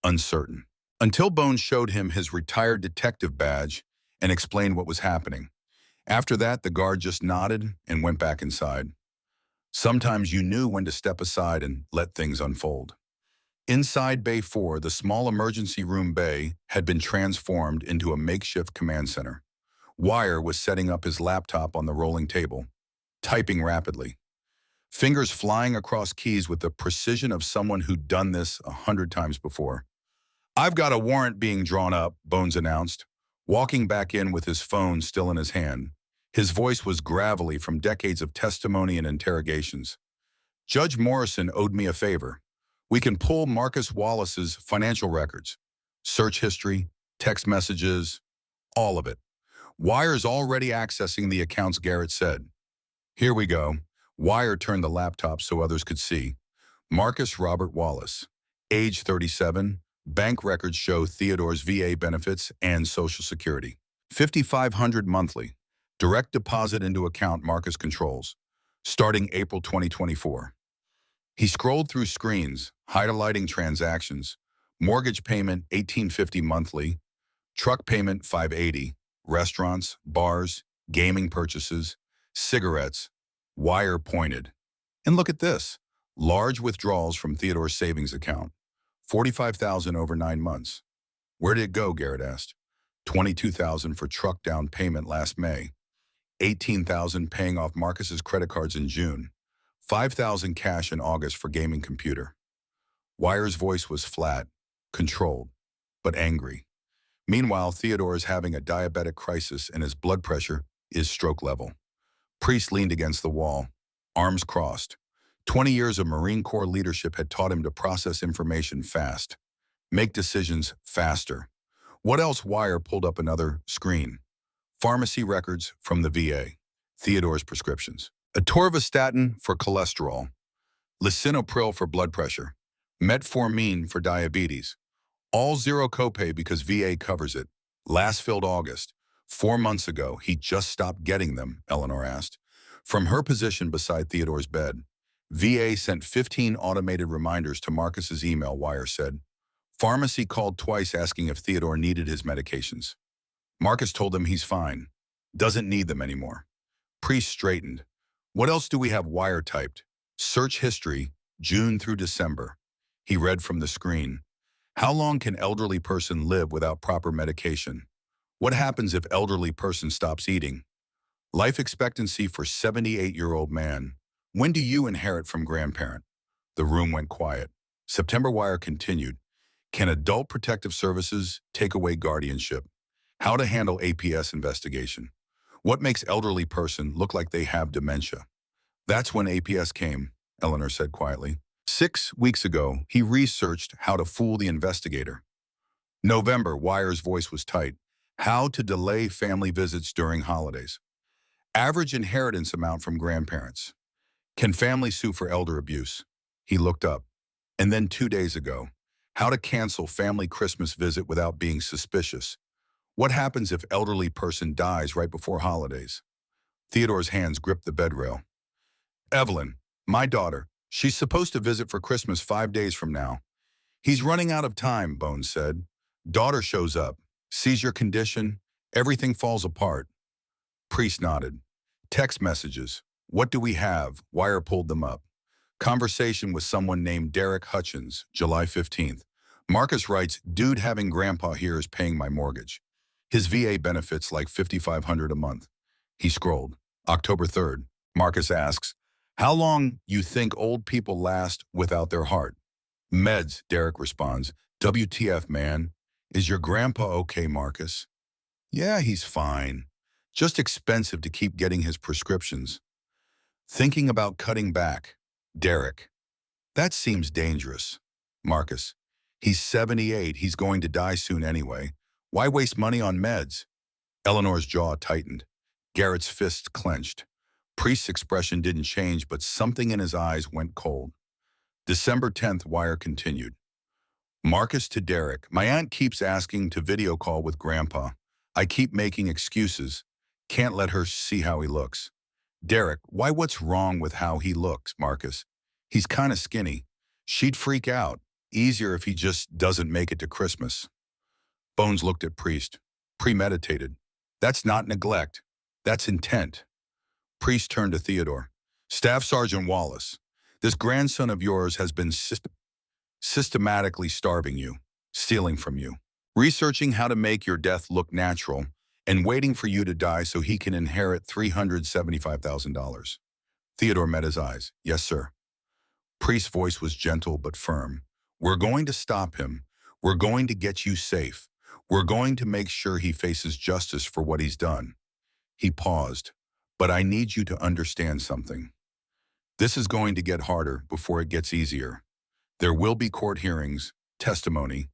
uncertain, until Bones showed him his retired detective badge and explained what was happening. After that, the guard just nodded and went back inside. Sometimes you knew when to step aside and let things unfold. Inside Bay 4, the small emergency room bay had been transformed into a makeshift command center. Wire was setting up his laptop on the rolling table, typing rapidly, fingers flying across keys with the precision of someone who'd done this 100 times before. "I've got a warrant being drawn up," Bones announced, walking back in with his phone still in his hand. His voice was gravelly from decades of testimony and interrogations. "Judge Morrison owed me a favor. We can pull Marcus Wallace's financial records, search history, text messages, all of it. Wire's already accessing the accounts," Garrett said. "Here we go." Wire turned the laptop so others could see. Marcus Robert Wallace, age 37, bank records show Theodore's VA benefits and Social Security. $5,500 monthly. Direct deposit into account Marcus controls, starting April 2024. He scrolled through screens, highlighting transactions. Mortgage payment $1,850 monthly, truck payment $580, restaurants, bars, gaming purchases, cigarettes. Wire pointed. "And look at this. Large withdrawals from Theodore's savings account. $45,000 over 9 months. "Where did it go?" Garrett asked. $22,000 for truck down payment last May. $18,000 paying off Marcus's credit cards in June. $5,000 cash in August for gaming computer. Wire's voice was flat, controlled, but angry. Meanwhile, Theodore is having a diabetic crisis and his blood pressure is stroke level. Priest leaned against the wall, arms crossed. 20 years of Marine Corps leadership had taught him to process information fast, make decisions faster. What else? Wire pulled up another screen. Pharmacy records from the VA. Theodore's prescriptions. Atorvastatin for cholesterol. Lisinopril for blood pressure. Metformin for diabetes. All zero copay because VA covers it. Last filled August. 4 months ago, he just stopped getting them, Eleanor asked. From her position beside Theodore's bed, VA sent 15 automated reminders to Marcus's email, Wire said. Pharmacy called twice asking if Theodore needed his medications. Marcus told them he's fine, doesn't need them anymore. Priest straightened. What else do we have? Wire typed. Search history, June through December. He read from the screen. How long can elderly person live without proper medication? What happens if elderly person stops eating? Life expectancy for 78-year-old man. When do you inherit from grandparent? The room went quiet. September. Wire continued. Can Adult Protective Services take away guardianship? How to handle APS investigation? What makes elderly person look like they have dementia? That's when APS came, Eleanor said quietly. 6 weeks ago, he researched how to fool the investigator. November. Wire's voice was tight. How to delay family visits during holidays. Average inheritance amount from grandparents. Can family sue for elder abuse? He looked up. And then 2 days ago, how to cancel family Christmas visit without being suspicious. What happens if elderly person dies right before holidays? Theodore's hands gripped the bed rail. Evelyn, my daughter, she's supposed to visit for Christmas 5 days from now. He's running out of time, Bones said. Daughter shows up, sees your condition, everything falls apart. Priest nodded. Text messages. What do we have? Wire pulled them up. Conversation with someone named Derek Hutchins, July 15th. Marcus writes, dude having grandpa here is paying my mortgage. His VA benefits like $5,500 a month. He scrolled. October 3rd. Marcus asks, how long you think old people last without their heart? Meds, Derek responds. WTF, man. Is your grandpa okay, Marcus? Yeah, he's fine. Just expensive to keep getting his prescriptions. Thinking about cutting back. Derek. That seems dangerous. Marcus. He's 78. He's going to die soon anyway. Why waste money on meds? Eleanor's jaw tightened. Garrett's fists clenched. Priest's expression didn't change, but something in his eyes went cold. December 10th, wire continued. Marcus to Derek. My aunt keeps asking to video call with Grandpa. I keep making excuses. Can't let her see how he looks. Derek, why what's wrong with how he looks, Marcus? He's kind of skinny. She'd freak out. Easier if he just doesn't make it to Christmas. Bones looked at Priest. Premeditated. That's not neglect. That's intent. Priest turned to Theodore. Staff Sergeant Wallace, this grandson of yours has been systematically starving you, stealing from you, researching how to make your death look natural, and waiting for you to die so he can inherit $375,000. Theodore met his eyes. Yes, sir. Priest's voice was gentle but firm. We're going to stop him. We're going to get you safe. We're going to make sure he faces justice for what he's done. He paused. But I need you to understand something. This is going to get harder before it gets easier. There will be court hearings, testimony.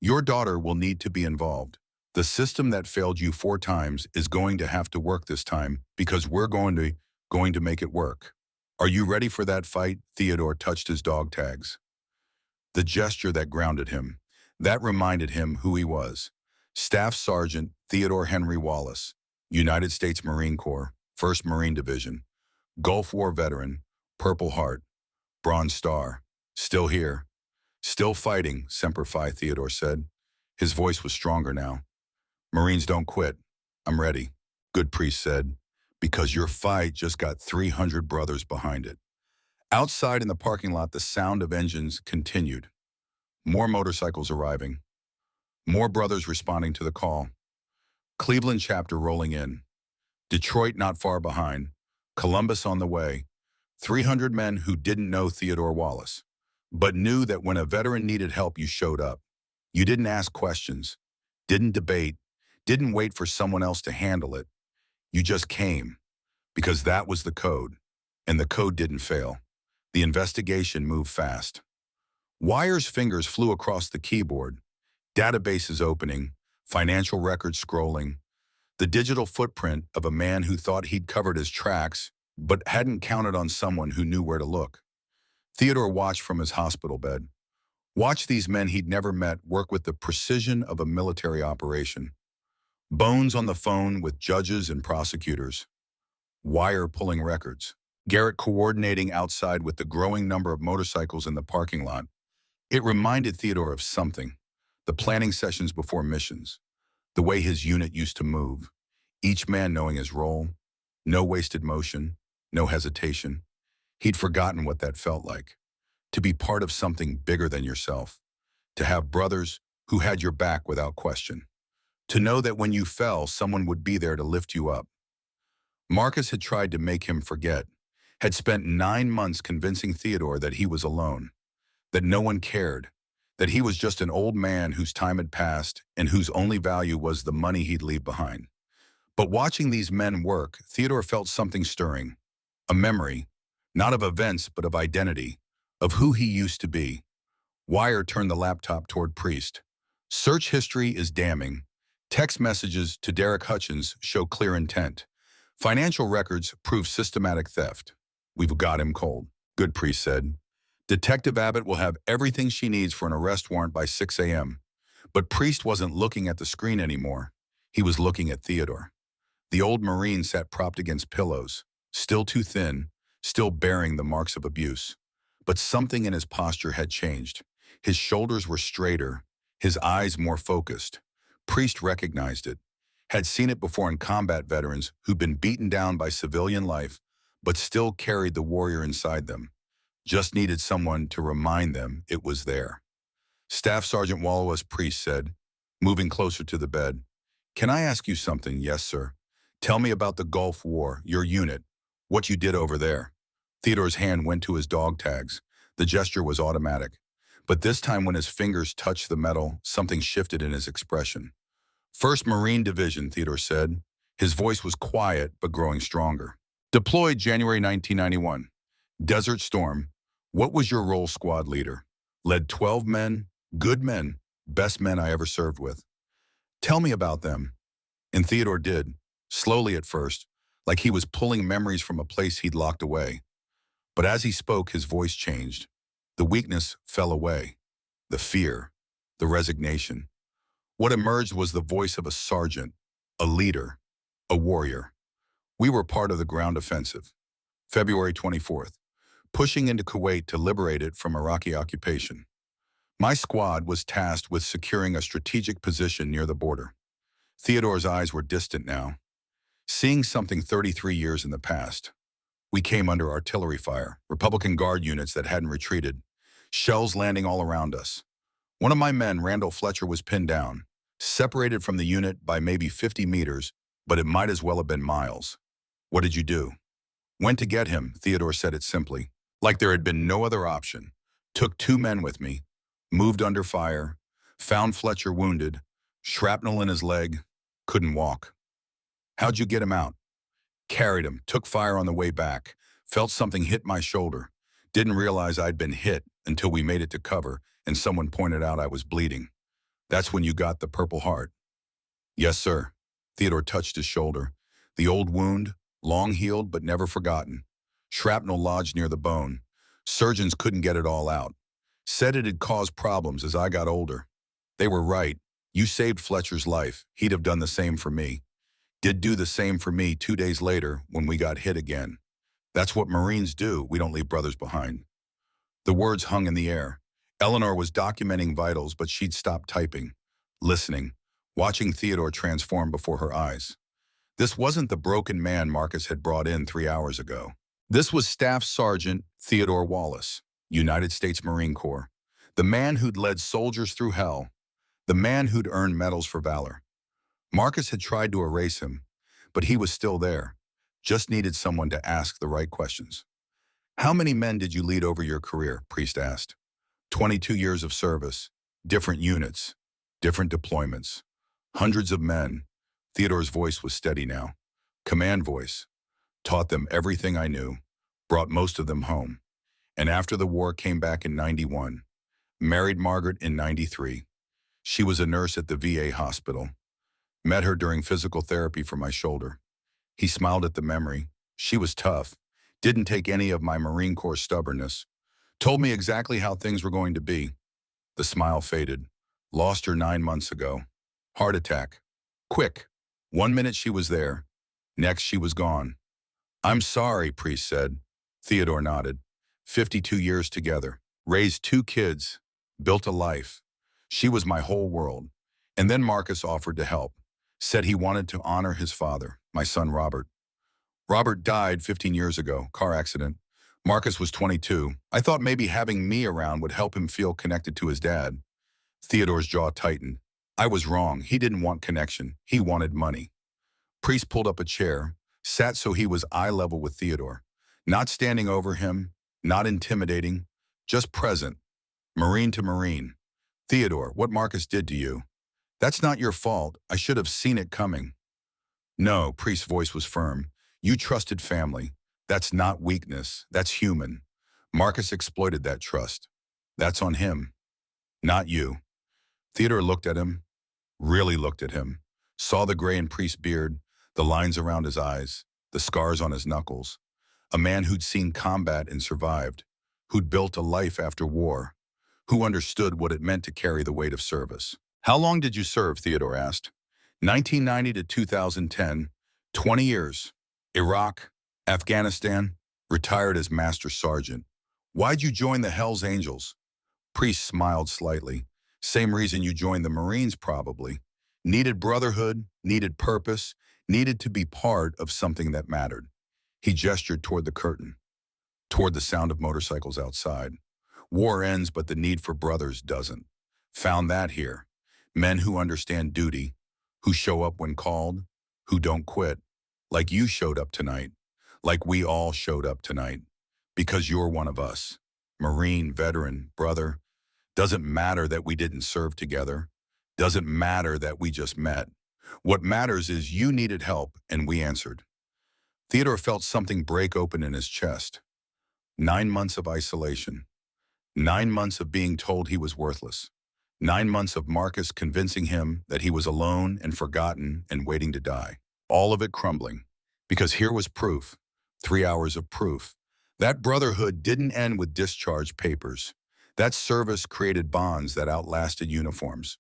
Your daughter will need to be involved. The system that failed you 4 times is going to have to work this time because we're going to make it work. Are you ready for that fight? Theodore touched his dog tags. The gesture that grounded him, that reminded him who he was. Staff Sergeant Theodore Henry Wallace, United States Marine Corps, 1st Marine Division, Gulf War veteran, Purple Heart, Bronze Star, still here, still fighting, Semper Fi, Theodore said. His voice was stronger now. Marines don't quit. I'm ready, Good Priest said, because your fight just got 300 brothers behind it. Outside in the parking lot, the sound of engines continued. More motorcycles arriving. More brothers responding to the call. Cleveland chapter rolling in. Detroit not far behind. Columbus on the way. 300 men who didn't know Theodore Wallace, but knew that when a veteran needed help, you showed up. You didn't ask questions, didn't debate, didn't wait for someone else to handle it. You just came, because that was the code, and the code didn't fail. The investigation moved fast. Wire's fingers flew across the keyboard, databases opening, financial records scrolling, the digital footprint of a man who thought he'd covered his tracks, but hadn't counted on someone who knew where to look. Theodore watched from his hospital bed. Watched these men he'd never met work with the precision of a military operation. Bones on the phone with judges and prosecutors. Wire pulling records. Garrett coordinating outside with the growing number of motorcycles in the parking lot. It reminded Theodore of something. The planning sessions before missions. The way his unit used to move. Each man knowing his role. No wasted motion. No hesitation. He'd forgotten what that felt like. To be part of something bigger than yourself. To have brothers who had your back without question. To know that when you fell, someone would be there to lift you up. Marcus had tried to make him forget. Had spent 9 months convincing Theodore that he was alone. That no one cared. That he was just an old man whose time had passed and whose only value was the money he'd leave behind. But watching these men work, Theodore felt something stirring. A memory, not of events, but of identity, of who he used to be. Wire turned the laptop toward Priest. Search history is damning. Text messages to Derek Hutchins show clear intent. Financial records prove systematic theft. We've got him cold, Good Priest said. Detective Abbott will have everything she needs for an arrest warrant by 6 a.m. But Priest wasn't looking at the screen anymore. He was looking at Theodore. The old Marine sat propped against pillows, still too thin, still bearing the marks of abuse. But something in his posture had changed. His shoulders were straighter, his eyes more focused. Priest recognized it, had seen it before in combat veterans who'd been beaten down by civilian life, but still carried the warrior inside them. Just needed someone to remind them it was there. Staff Sergeant Wallace, Priest said, moving closer to the bed. Can I ask you something? Yes, sir. Tell me about the Gulf War, your unit, what you did over there. Theodore's hand went to his dog tags. The gesture was automatic. But this time when his fingers touched the metal, something shifted in his expression. "1st Marine Division," Theodore said. His voice was quiet but growing stronger. "Deployed January 1991. Desert Storm. What was your role, squad leader?" "Led 12 men, good men, best men I ever served with." "Tell me about them." And Theodore did, slowly at first, like he was pulling memories from a place he'd locked away. But as he spoke, his voice changed. The weakness fell away. The fear. The resignation. What emerged was the voice of a sergeant, a leader, a warrior. "We were part of the ground offensive. February 24th. Pushing into Kuwait to liberate it from Iraqi occupation. My squad was tasked with securing a strategic position near the border." Theodore's eyes were distant now, seeing something 33 years in the past. "We came under artillery fire, Republican Guard units that hadn't retreated, shells landing all around us. One of my men, Randall Fletcher, was pinned down, separated from the unit by maybe 50 meters, but it might as well have been miles." "What did you do?" "Went to get him," Theodore said it simply, like there had been no other option. "Took 2 men with me, moved under fire, found Fletcher wounded, shrapnel in his leg, couldn't walk." "How'd you get him out?" "Carried him, took fire on the way back, felt something hit my shoulder. Didn't realize I'd been hit until we made it to cover and someone pointed out I was bleeding. That's when you got the Purple Heart." "Yes, sir." Theodore touched his shoulder. The old wound, long healed but never forgotten. Shrapnel lodged near the bone. Surgeons couldn't get it all out. Said it'd cause problems as I got older. They were right. You saved Fletcher's life. He'd have done the same for me. Did do the same for me 2 days later when we got hit again. That's what Marines do. We don't leave brothers behind." The words hung in the air. Eleanor was documenting vitals, but she'd stopped typing, listening, watching Theodore transform before her eyes. This wasn't the broken man Marcus had brought in 3 hours ago. This was Staff Sergeant Theodore Wallace, United States Marine Corps, the man who'd led soldiers through hell, the man who'd earned medals for valor. Marcus had tried to erase him, but he was still there, just needed someone to ask the right questions. "How many men did you lead over your career?" Priest asked. 22 years of service, different units, different deployments, hundreds of men." Theodore's voice was steady now. "Command voice. Taught them everything I knew, brought most of them home. And after the war came back in 91. Married Margaret in 93. She was a nurse at the VA hospital. Met her during physical therapy for my shoulder." He smiled at the memory. "She was tough. Didn't take any of my Marine Corps stubbornness. Told me exactly how things were going to be." The smile faded. "Lost her 9 months ago. Heart attack. Quick. 1 minute she was there. Next she was gone." "I'm sorry," Priest said. Theodore nodded. 52 years together. Raised 2 kids. Built a life. She was my whole world. And then Marcus offered to help. Said he wanted to honor his father, my son Robert. Robert died 15 years ago, car accident. Marcus was 22. I thought maybe having me around would help him feel connected to his dad." Theodore's jaw tightened. "I was wrong. He didn't want connection. He wanted money." Priest pulled up a chair, sat so he was eye level with Theodore. Not standing over him, not intimidating, just present. Marine to Marine. "Theodore, what Marcus did to you, that's not your fault. I should have seen it coming." "No," Priest's voice was firm. "You trusted family. That's not weakness. That's human. Marcus exploited that trust. That's on him, not you." Theodore looked at him, really looked at him, saw the gray in Priest's beard, the lines around his eyes, the scars on his knuckles. A man who'd seen combat and survived, who'd built a life after war, who understood what it meant to carry the weight of service. "How long did you serve?" Theodore asked. 1990 to 2010, 20 years. Iraq, Afghanistan, retired as Master Sergeant. "Why'd you join the Hells Angels?" Priest smiled slightly. "Same reason you joined the Marines, probably. Needed brotherhood, needed purpose, needed to be part of something that mattered." He gestured toward the curtain, toward the sound of motorcycles outside. "War ends, but the need for brothers doesn't. Found that here. Men who understand duty, who show up when called, who don't quit. Like you showed up tonight. Like we all showed up tonight. Because you're one of us. Marine, veteran, brother. Doesn't matter that we didn't serve together. Doesn't matter that we just met. What matters is you needed help, and we answered. Theodore felt something break open in his chest. 9 months of isolation. 9 months of being told he was worthless. 9 months of Marcus convincing him that he was alone and forgotten and waiting to die. All of it crumbling. Because here was proof. 3 hours of proof. That brotherhood didn't end with discharge papers. That service created bonds that outlasted uniforms.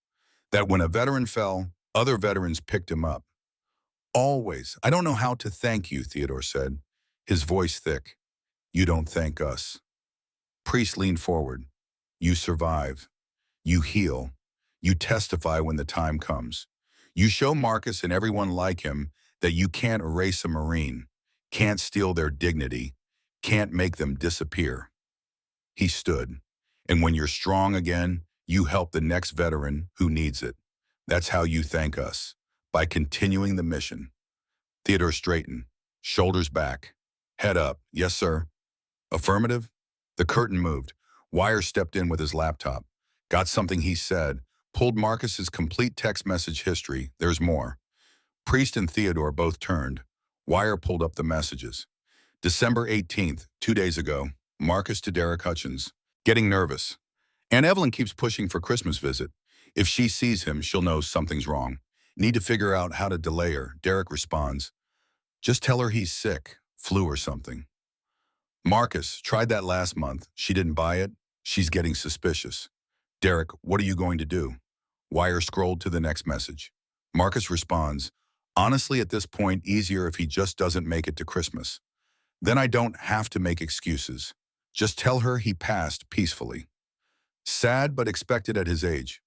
That when a veteran fell, other veterans picked him up. Always. I don't know how to thank you, Theodore said, his voice thick. You don't thank us. Priest leaned forward. You survive. You heal. You testify when the time comes. You show Marcus and everyone like him that you can't erase a Marine, can't steal their dignity, can't make them disappear. He stood. And when you're strong again, you help the next veteran who needs it. That's how you thank us, by continuing the mission. Theodore straightened, shoulders back, head up. Yes, sir. Affirmative? The curtain moved. Wire stepped in with his laptop. Got something he said. Pulled Marcus's complete text message history. There's more. Priest and Theodore both turned. Wire pulled up the messages. December 18th, 2 days ago. Marcus to Derek Hutchins. Getting nervous. Aunt Evelyn keeps pushing for Christmas visit. If she sees him, she'll know something's wrong. Need to figure out how to delay her. Derek responds. Just tell her he's sick, flu or something. Marcus, tried that last month. She didn't buy it. She's getting suspicious. Derek, what are you going to do? Wire scrolled to the next message. Marcus responds, honestly, at this point, easier if he just doesn't make it to Christmas. Then I don't have to make excuses. Just tell her he passed peacefully. Sad but expected at his age.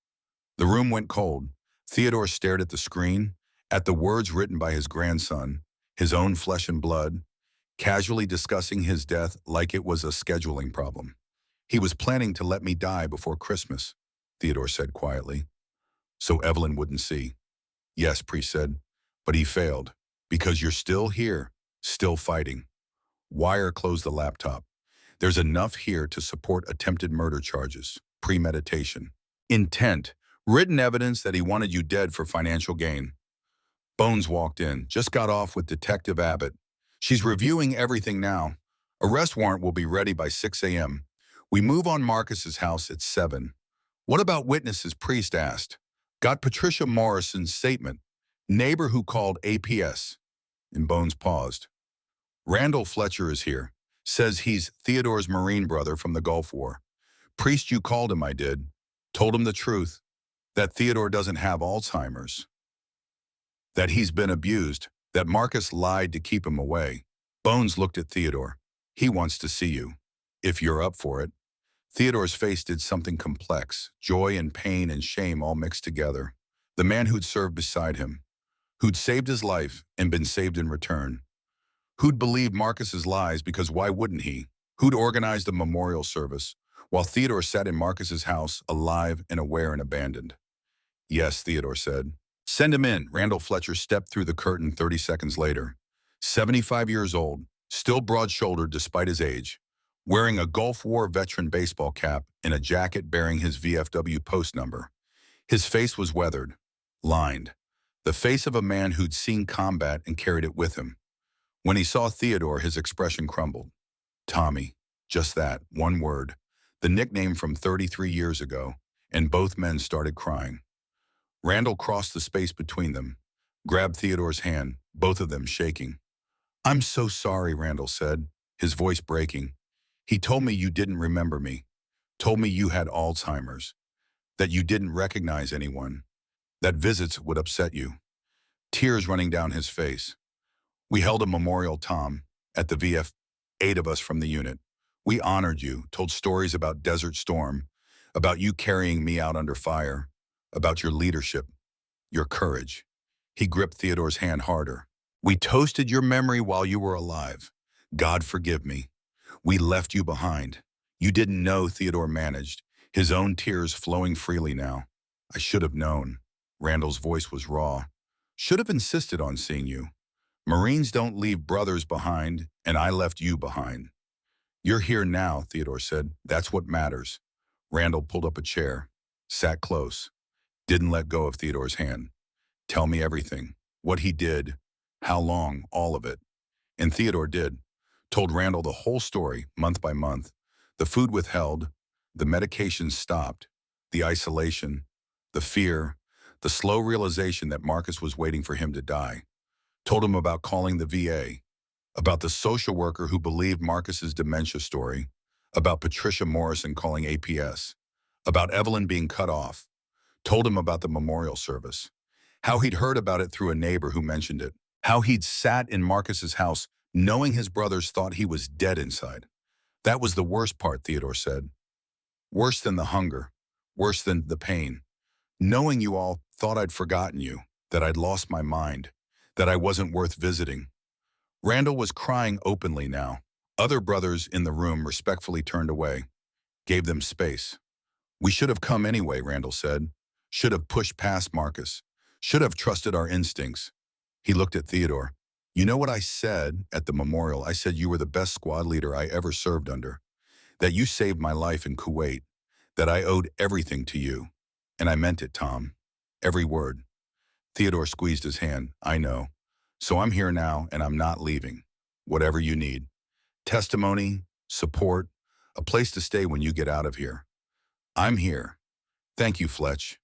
The room went cold. Theodore stared at the screen, at the words written by his grandson, his own flesh and blood, casually discussing his death like it was a scheduling problem. He was planning to let me die before Christmas, Theodore said quietly. So Evelyn wouldn't see. Yes, Priest said, but he failed, because you're still here, still fighting. Wire closed the laptop. There's enough here to support attempted murder charges, premeditation, intent, written evidence that he wanted you dead for financial gain. Bones walked in, just got off with Detective Abbott. She's reviewing everything now. Arrest warrant will be ready by 6 a.m. We move on Marcus's house at 7. What about witnesses? Priest asked. Got Patricia Morrison's statement. Neighbor who called APS. And Bones paused. Randall Fletcher is here. Says he's Theodore's Marine brother from the Gulf War. Priest, you called him, I did. Told him the truth. That Theodore doesn't have Alzheimer's. That he's been abused. That Marcus lied to keep him away. Bones looked at Theodore. He wants to see you. If you're up for it. Theodore's face did something complex. Joy and pain and shame all mixed together. The man who'd served beside him. Who'd saved his life and been saved in return. Who'd believed Marcus's lies because why wouldn't he? Who'd organized a memorial service while Theodore sat in Marcus's house, alive and aware and abandoned. Yes, Theodore said. Send him in. Randall Fletcher stepped through the curtain 30 seconds later. 75 years old, still broad-shouldered despite his age, wearing a Gulf War veteran baseball cap and a jacket bearing his VFW post number. His face was weathered, lined, the face of a man who'd seen combat and carried it with him. When he saw Theodore, his expression crumbled. Tommy, just that, one word, the nickname from 33 years ago, and both men started crying. Randall crossed the space between them, grabbed Theodore's hand, both of them shaking. I'm so sorry, Randall said, his voice breaking. He told me you didn't remember me, told me you had Alzheimer's, that you didn't recognize anyone, that visits would upset you. Tears running down his face. We held a memorial, Tom, at the VF, 8 of us from the unit. We honored you, told stories about Desert Storm, about you carrying me out under fire, about your leadership, your courage. He gripped Theodore's hand harder. We toasted your memory while you were alive. God forgive me. We left you behind. You didn't know, Theodore managed, his own tears flowing freely now. I should have known. Randall's voice was raw. Should have insisted on seeing you. Marines don't leave brothers behind, and I left you behind. You're here now, Theodore said. That's what matters. Randall pulled up a chair, sat close, didn't let go of Theodore's hand. Tell me everything. What he did, how long, all of it. And Theodore did. Told Randall the whole story, month by month. The food withheld, the medications stopped, the isolation, the fear, the slow realization that Marcus was waiting for him to die. Told him about calling the VA, about the social worker who believed Marcus's dementia story, about Patricia Morrison calling APS, about Evelyn being cut off. Told him about the memorial service, how he'd heard about it through a neighbor who mentioned it, how he'd sat in Marcus's house knowing his brothers thought he was dead inside. That was the worst part, Theodore said. Worse than the hunger, worse than the pain. Knowing you all thought I'd forgotten you, that I'd lost my mind, that I wasn't worth visiting. Randall was crying openly now. Other brothers in the room respectfully turned away, gave them space. We should have come anyway, Randall said. Should have pushed past Marcus. Should have trusted our instincts. He looked at Theodore. You know what I said at the memorial? I said you were the best squad leader I ever served under, that you saved my life in Kuwait, that I owed everything to you. And I meant it, Tom. Every word. Theodore squeezed his hand. I know. So I'm here now, and I'm not leaving. Whatever you need. Testimony, support, a place to stay when you get out of here. I'm here. Thank you, Fletch.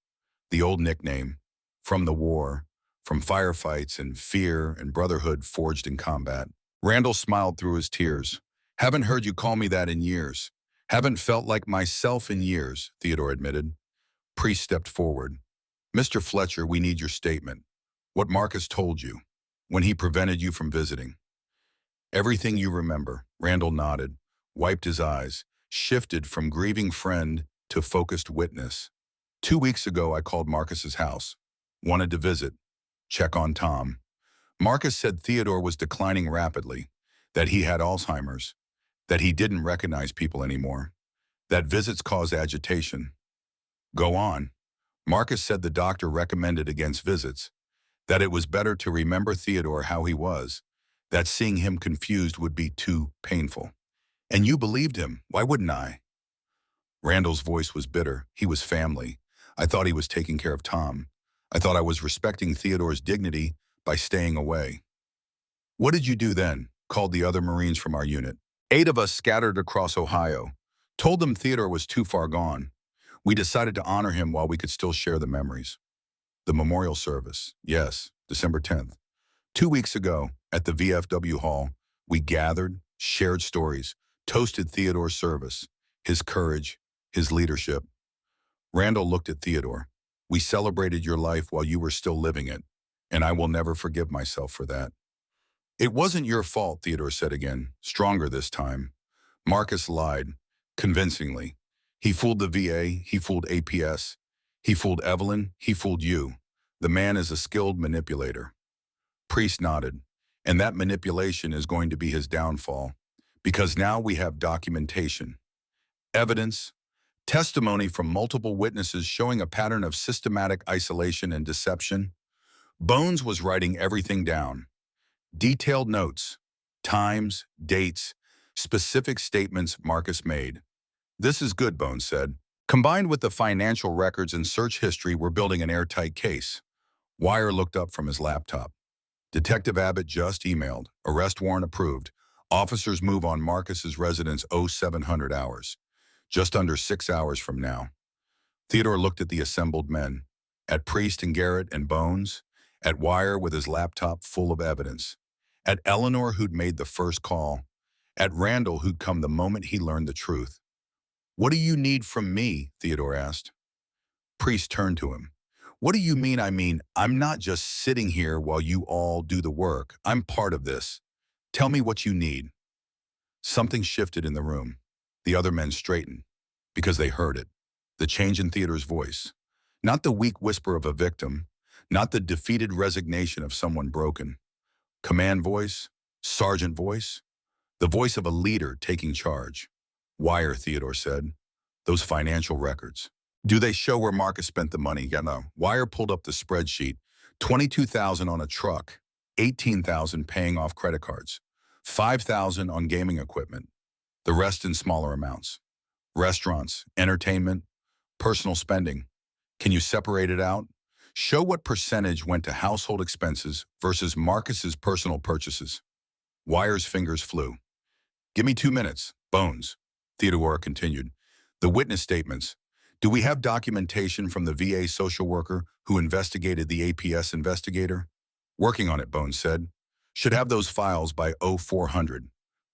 The old nickname. From the war, from firefights and fear and brotherhood forged in combat. Randall smiled through his tears. Haven't heard you call me that in years. Haven't felt like myself in years, Theodore admitted. Priest stepped forward. Mr. Fletcher, we need your statement. What Marcus told you, when he prevented you from visiting. Everything you remember, Randall nodded, wiped his eyes, shifted from grieving friend to focused witness. 2 weeks ago, I called Marcus's house. Wanted to visit, check on Tom. Marcus said Theodore was declining rapidly, that he had Alzheimer's, that he didn't recognize people anymore, that visits caused agitation. Go on. Marcus said the doctor recommended against visits, that it was better to remember Theodore how he was, that seeing him confused would be too painful. And you believed him. Why wouldn't I? Randall's voice was bitter. He was family. I thought he was taking care of Tom. I thought I was respecting Theodore's dignity by staying away. What did you do then? Called the other Marines from our unit. 8 of us scattered across Ohio. Told them Theodore was too far gone. We decided to honor him while we could still share the memories. The memorial service. Yes, December 10th. 2 weeks ago, at the VFW hall, we gathered, shared stories, toasted Theodore's service, his courage, his leadership. Randall looked at Theodore. We celebrated your life while you were still living it, and I will never forgive myself for that. It wasn't your fault, Theodore said again, stronger this time. Marcus lied, convincingly. He fooled the VA, he fooled APS, he fooled Evelyn, he fooled you. The man is a skilled manipulator. Priest nodded, and that manipulation is going to be his downfall, because now we have documentation, evidence, testimony from multiple witnesses showing a pattern of systematic isolation and deception. Bones was writing everything down. Detailed notes, times, dates, specific statements Marcus made. This is good, Bones said. Combined with the financial records and search history, we're building an airtight case. Wire looked up from his laptop. Detective Abbott just emailed. Arrest warrant approved. Officers move on Marcus's residence 0700 hours. Just under 6 hours from now. Theodore looked at the assembled men. At Priest and Garrett and Bones. At Wire with his laptop full of evidence. At Eleanor, who'd made the first call. At Randall, who'd come the moment he learned the truth. What do you need from me? Theodore asked. Priest turned to him. What do you mean? I mean, I'm not just sitting here while you all do the work. I'm part of this. Tell me what you need. Something shifted in the room. The other men straightened, because they heard it. The change in Theodore's voice. Not the weak whisper of a victim, not the defeated resignation of someone broken. Command voice, sergeant voice, the voice of a leader taking charge. Wire, Theodore said. Those financial records. Do they show where Marcus spent the money? Yeah, no. Wire pulled up the spreadsheet. $22,000 on a truck, $18,000 paying off credit cards, $5,000 on gaming equipment, the rest in smaller amounts. Restaurants, entertainment, personal spending. Can you separate it out? Show what percentage went to household expenses versus Marcus's personal purchases. Wire's fingers flew. Give me 2 minutes. Bones. Theodora continued. The witness statements. Do we have documentation from the VA social worker who investigated the APS investigator? Working on it, Bones said. Should have those files by 0400.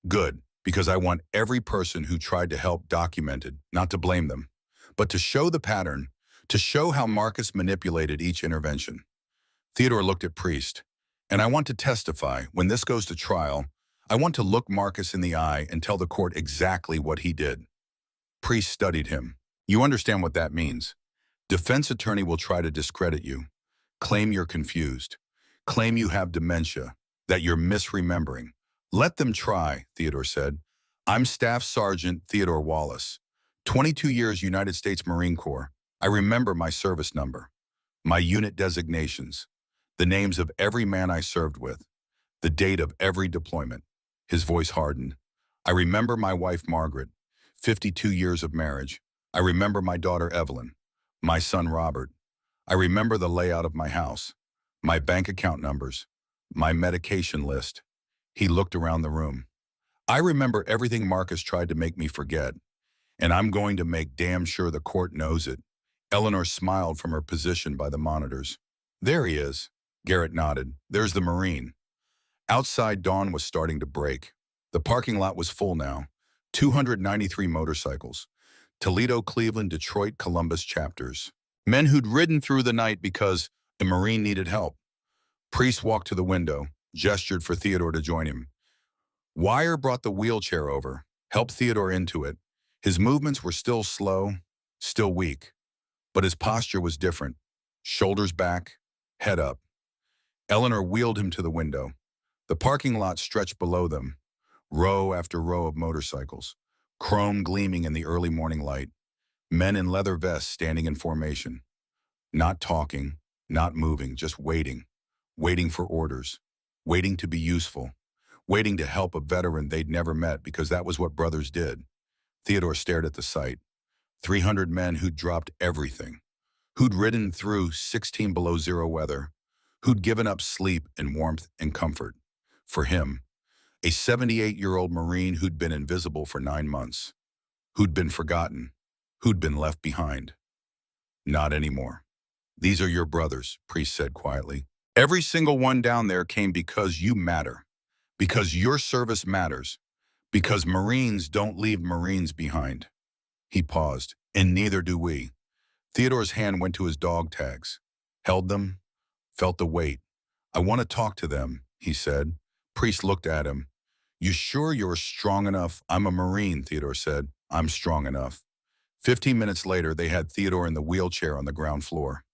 Good, because I want every person who tried to help documented, not to blame them, but to show the pattern, to show how Marcus manipulated each intervention. Theodore looked at Priest. And I want to testify, when this goes to trial, I want to look Marcus in the eye and tell the court exactly what he did. Priest studied him. You understand what that means. Defense attorney will try to discredit you, claim you're confused, claim you have dementia, that you're misremembering. Let them try, Theodore said. I'm Staff Sergeant Theodore Wallace, 22 years United States Marine Corps. I remember my service number, my unit designations, the names of every man I served with, the date of every deployment. His voice hardened. I remember my wife Margaret, 52 years of marriage. I remember my daughter Evelyn, my son Robert. I remember the layout of my house, my bank account numbers, my medication list. He looked around the room. I remember everything Marcus tried to make me forget, and I'm going to make damn sure the court knows it. Eleanor smiled from her position by the monitors. There he is. Garrett nodded. There's the Marine. Outside, dawn was starting to break. The parking lot was full now. 293 motorcycles. Toledo, Cleveland, Detroit, Columbus chapters. Men who'd ridden through the night because a Marine needed help. Priest walked to the window, gestured for Theodore to join him. Wire brought the wheelchair over, helped Theodore into it. His movements were still slow, still weak, but his posture was different. Shoulders back, head up. Eleanor wheeled him to the window. The parking lot stretched below them, row after row of motorcycles, chrome gleaming in the early morning light, men in leather vests standing in formation, not talking, not moving, just waiting, waiting for orders, waiting to be useful, waiting to help a veteran they'd never met because that was what brothers did. Theodore stared at the sight. 300 men who'd dropped everything, who'd ridden through 16 below zero weather, who'd given up sleep and warmth and comfort. For him, a 78-year-old Marine who'd been invisible for 9 months, who'd been forgotten, who'd been left behind. Not anymore. These are your brothers, Priest said quietly. Every single one down there came because you matter, because your service matters, because Marines don't leave Marines behind. He paused, and neither do we. Theodore's hand went to his dog tags, held them, felt the weight. I want to talk to them, he said. Priest looked at him. You sure you're strong enough? I'm a Marine, Theodore said. I'm strong enough. 15 minutes later, they had Theodore in the wheelchair on the ground floor.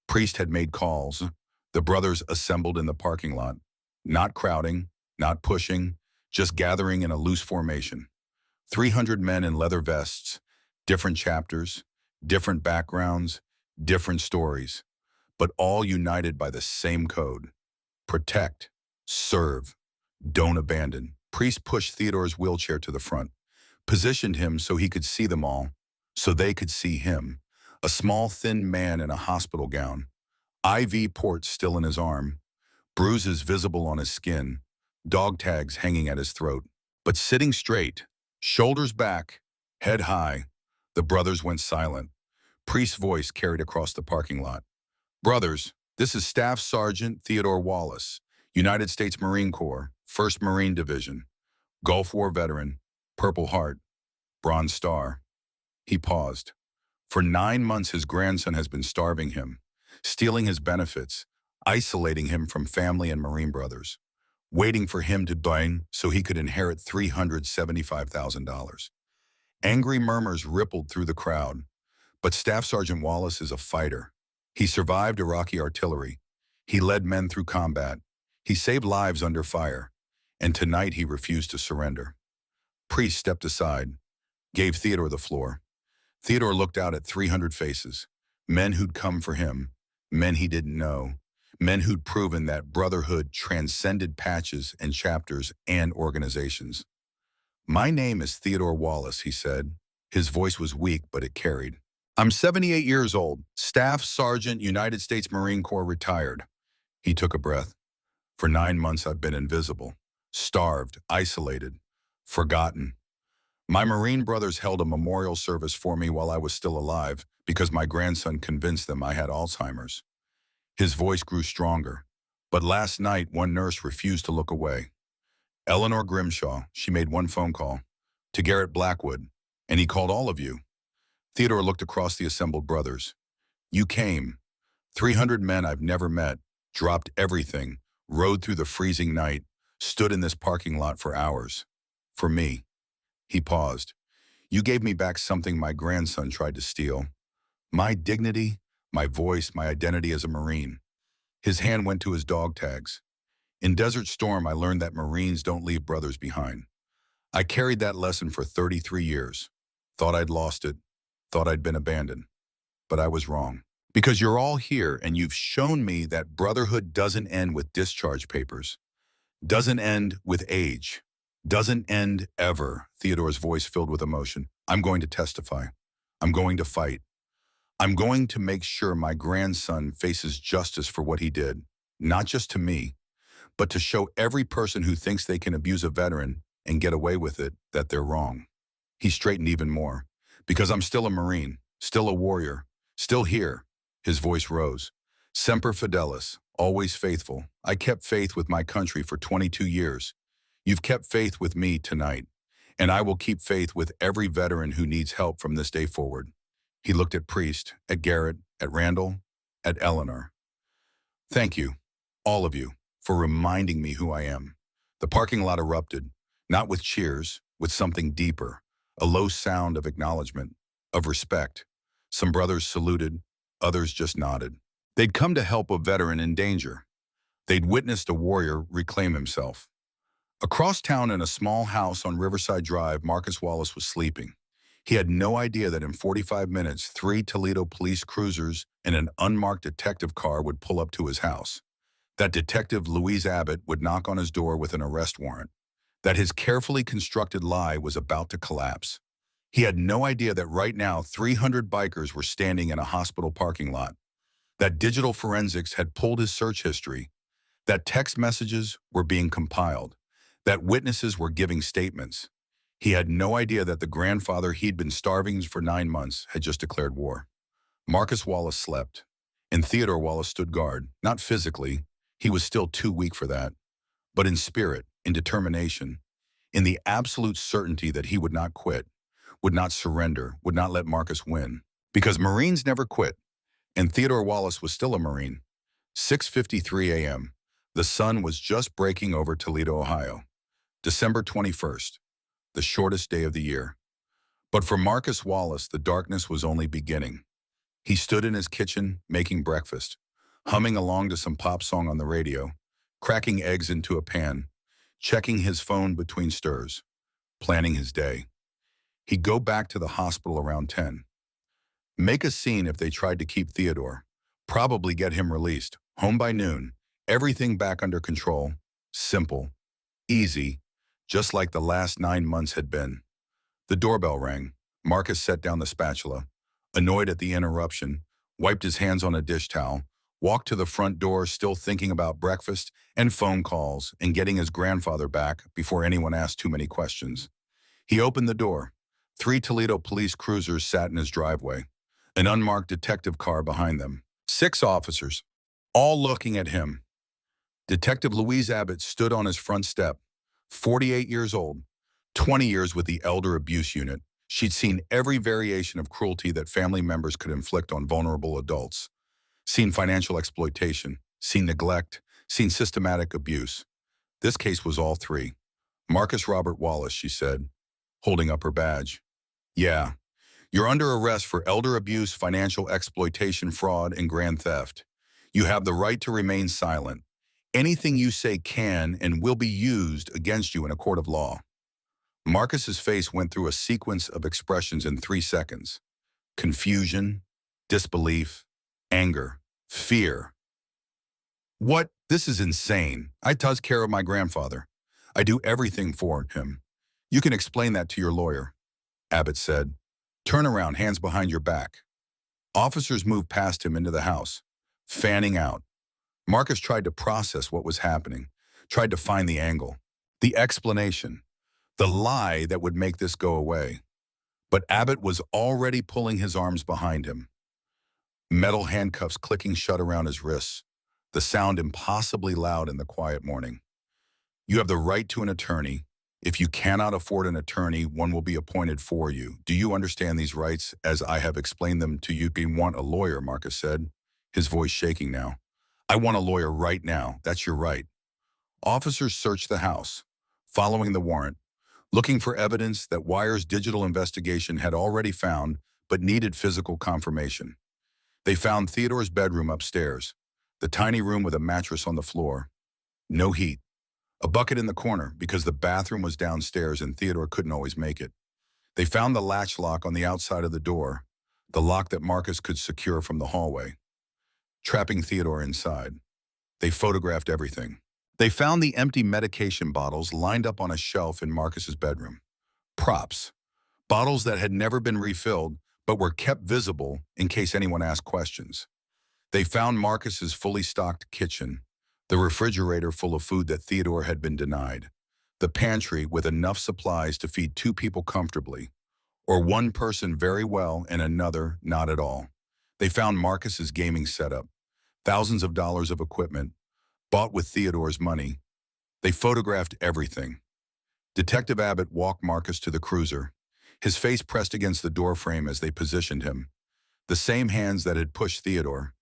Priest had made calls. The brothers assembled in the parking lot. Not crowding, not pushing, just gathering in a loose formation. 300 men in leather vests, different chapters, different backgrounds, different stories, but all united by the same code. Protect, serve, don't abandon. Priest pushed Theodore's wheelchair to the front, positioned him so he could see them all, so they could see him, a small, thin man in a hospital gown, IV port still in his arm, bruises visible on his skin, dog tags hanging at his throat. But sitting straight, shoulders back, head high, the brothers went silent. Priest's voice carried across the parking lot. Brothers, this is Staff Sergeant Theodore Wallace, United States Marine Corps, 1st Marine Division, Gulf War veteran, Purple Heart, Bronze Star. He paused. For 9 months, his grandson has been starving him, stealing his benefits, isolating him from family and Marine brothers, waiting for him to die so he could inherit $375,000. Angry murmurs rippled through the crowd, but Staff Sergeant Wallace is a fighter. He survived Iraqi artillery. He led men through combat. He saved lives under fire. And tonight he refused to surrender. Priest stepped aside, gave Theodore the floor. Theodore looked out at 300 faces, men who'd come for him, men he didn't know, men who'd proven that brotherhood transcended patches and chapters and organizations. My name is Theodore Wallace, he said. His voice was weak, but it carried. I'm 78 years old, Staff Sergeant, United States Marine Corps, retired. He took a breath. For 9 months, I've been invisible, starved, isolated, forgotten. My Marine brothers held a memorial service for me while I was still alive because my grandson convinced them I had Alzheimer's. His voice grew stronger. But last night, one nurse refused to look away. Eleanor Grimshaw, she made one phone call to Garrett Blackwood, and he called all of you. Theodore looked across the assembled brothers. You came. 300 men I've never met, dropped everything, rode through the freezing night, stood in this parking lot for hours. For me. He paused. You gave me back something my grandson tried to steal. My dignity, my voice, my identity as a Marine. His hand went to his dog tags. In Desert Storm, I learned that Marines don't leave brothers behind. I carried that lesson for 33 years. Thought I'd lost it. Thought I'd been abandoned. But I was wrong. Because you're all here and you've shown me that brotherhood doesn't end with discharge papers. Doesn't end with age. Doesn't end ever. Theodore's voice filled with emotion. I'm going to testify. I'm going to fight. I'm going to make sure my grandson faces justice for what he did. Not just to me, but to show every person who thinks they can abuse a veteran and get away with it that they're wrong. He straightened even more. Because I'm still a Marine, still a warrior, still here. His voice rose. Semper Fidelis, always faithful. I kept faith with my country for 22 years. You've kept faith with me tonight, and I will keep faith with every veteran who needs help from this day forward. He looked at Priest, at Garrett, at Randall, at Eleanor. Thank you, all of you, for reminding me who I am. The parking lot erupted, not with cheers, with something deeper, a low sound of acknowledgement, of respect. Some brothers saluted, others just nodded. They'd come to help a veteran in danger. They'd witnessed a warrior reclaim himself. Across town in a small house on Riverside Drive, Marcus Wallace was sleeping. He had no idea that in 45 minutes, 3 Toledo police cruisers and an unmarked detective car would pull up to his house. That Detective Louise Abbott would knock on his door with an arrest warrant. That his carefully constructed lie was about to collapse. He had no idea that right now 300 bikers were standing in a hospital parking lot. That digital forensics had pulled his search history. That text messages were being compiled. That witnesses were giving statements. He had no idea that the grandfather he'd been starving for 9 months had just declared war. Marcus Wallace slept, and Theodore Wallace stood guard, not physically. He was still too weak for that, but in spirit, in determination, in the absolute certainty that he would not quit, would not surrender, would not let Marcus win. Because Marines never quit, and Theodore Wallace was still a Marine. 6:53 a.m. The sun was just breaking over Toledo, Ohio. December 21st, the shortest day of the year. But for Marcus Wallace, the darkness was only beginning. He stood in his kitchen, making breakfast, humming along to some pop song on the radio, cracking eggs into a pan, checking his phone between stirs, planning his day. He'd go back to the hospital around 10. Make a scene if they tried to keep Theodore. Probably get him released. Home by noon. Everything back under control. Simple. Easy. Just like the last 9 months had been. The doorbell rang. Marcus set down the spatula, annoyed at the interruption, wiped his hands on a dish towel, walked to the front door still thinking about breakfast and phone calls and getting his grandfather back before anyone asked too many questions. He opened the door. 3 Toledo police cruisers sat in his driveway, an unmarked detective car behind them. 6 officers, all looking at him. Detective Louise Abbott stood on his front step, 48 years old, 20 years with the Elder Abuse Unit. She'd seen every variation of cruelty that family members could inflict on vulnerable adults. Seen financial exploitation, seen neglect, seen systematic abuse. This case was all 3. Marcus Robert Wallace, she said, holding up her badge. Yeah, you're under arrest for elder abuse, financial exploitation, fraud, and grand theft. You have the right to remain silent. Anything you say can and will be used against you in a court of law. Marcus's face went through a sequence of expressions in 3 seconds. Confusion, disbelief, anger, fear. What? This is insane. I take care of my grandfather. I do everything for him. You can explain that to your lawyer, Abbott said. Turn around, hands behind your back. Officers moved past him into the house, fanning out. Marcus tried to process what was happening, tried to find the angle, the explanation, the lie that would make this go away. But Abbott was already pulling his arms behind him, metal handcuffs clicking shut around his wrists, the sound impossibly loud in the quiet morning. You have the right to an attorney. If you cannot afford an attorney, one will be appointed for you. Do you understand these rights as I have explained them to you? You want a lawyer, Marcus said, his voice shaking now. I want a lawyer right now. That's your right. Officers searched the house, following the warrant, looking for evidence that Wire's digital investigation had already found but needed physical confirmation. They found Theodore's bedroom upstairs, the tiny room with a mattress on the floor. No heat. A bucket in the corner because the bathroom was downstairs and Theodore couldn't always make it. They found the latch lock on the outside of the door, the lock that Marcus could secure from the hallway, trapping Theodore inside. They photographed everything. They found the empty medication bottles lined up on a shelf in Marcus's bedroom. Props. Bottles that had never been refilled but were kept visible in case anyone asked questions. They found Marcus's fully stocked kitchen, the refrigerator full of food that Theodore had been denied, the pantry with enough supplies to feed 2 people comfortably, or one person very well and another not at all. They found Marcus's gaming setup, thousands of dollars of equipment, bought with Theodore's money. They photographed everything. Detective Abbott walked Marcus to the cruiser, his face pressed against the door frame as they positioned him. The same hands that had pushed Theodore,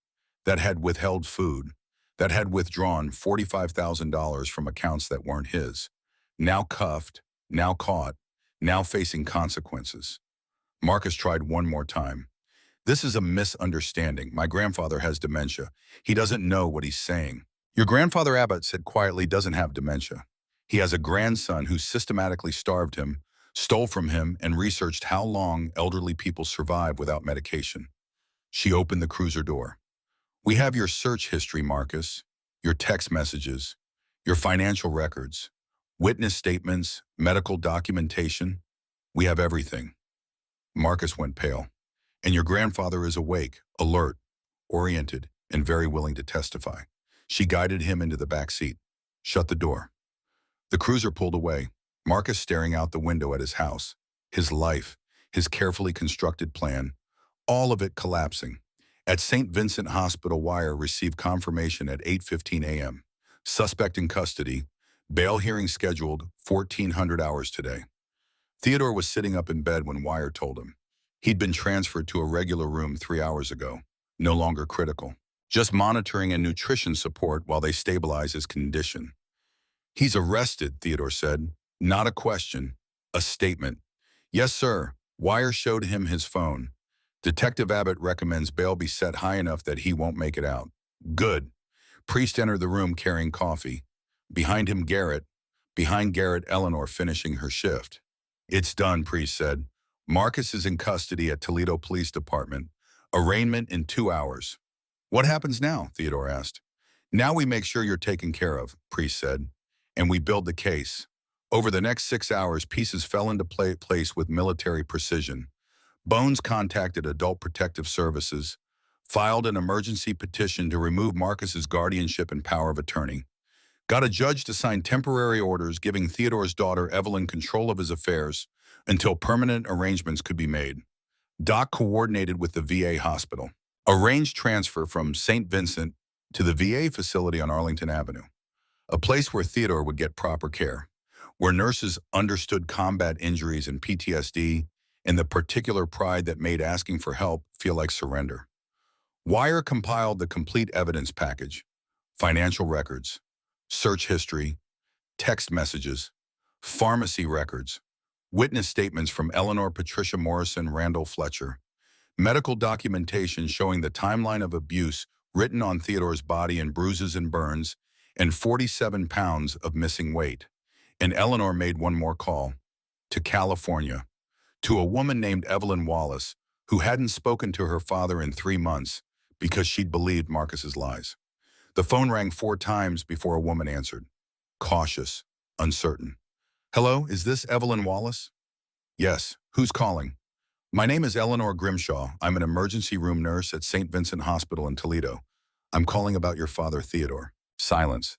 that had withheld food, that had withdrawn $45,000 from accounts that weren't his, now cuffed, now caught, now facing consequences. Marcus tried one more time. This is a misunderstanding. My grandfather has dementia. He doesn't know what he's saying. Your grandfather, Abbott said quietly, doesn't have dementia. He has a grandson who systematically starved him, stole from him, and researched how long elderly people survive without medication. She opened the cruiser door. We have your search history, Marcus, your text messages, your financial records, witness statements, medical documentation. We have everything. Marcus went pale. And your grandfather is awake, alert, oriented, and very willing to testify. She guided him into the back seat. Shut the door. The cruiser pulled away, Marcus staring out the window at his house, his life, his carefully constructed plan, all of it collapsing. At St. Vincent Hospital, Wire received confirmation at 8:15 a.m. Suspect in custody, bail hearing scheduled 1400 hours today. Theodore was sitting up in bed when Wire told him. He'd been transferred to a regular room 3 hours ago, no longer critical. Just monitoring and nutrition support while they stabilize his condition. He's arrested, Theodore said. Not a question, a statement. Yes, sir. Wire showed him his phone. Detective Abbott recommends bail be set high enough that he won't make it out. Good. Priest entered the room carrying coffee. Behind him, Garrett. Behind Garrett, Eleanor finishing her shift. It's done, Priest said. Marcus is in custody at Toledo Police Department. Arraignment in 2 hours. What happens now? Theodore asked. Now we make sure you're taken care of, Priest said, and we build the case. Over the next 6 hours, pieces fell into place with military precision. Bones contacted Adult Protective Services, filed an emergency petition to remove Marcus's guardianship and power of attorney. Got a judge to sign temporary orders giving Theodore's daughter Evelyn control of his affairs until permanent arrangements could be made. Doc coordinated with the VA hospital. Arranged transfer from St. Vincent to the VA facility on Arlington Avenue, a place where Theodore would get proper care, where nurses understood combat injuries and PTSD and the particular pride that made asking for help feel like surrender. Wire compiled the complete evidence package, financial records, search history, text messages, pharmacy records, witness statements from Eleanor Patricia Morrison Randall Fletcher, medical documentation showing the timeline of abuse written on Theodore's body in bruises and burns, and 47 pounds of missing weight. And Eleanor made one more call, to California, to a woman named Evelyn Wallace, who hadn't spoken to her father in 3 months because she'd believed Marcus's lies. The phone rang 4 times before a woman answered, cautious, uncertain. Hello, is this Evelyn Wallace? Yes, who's calling? My name is Eleanor Grimshaw. I'm an emergency room nurse at St. Vincent Hospital in Toledo. I'm calling about your father, Theodore. Silence.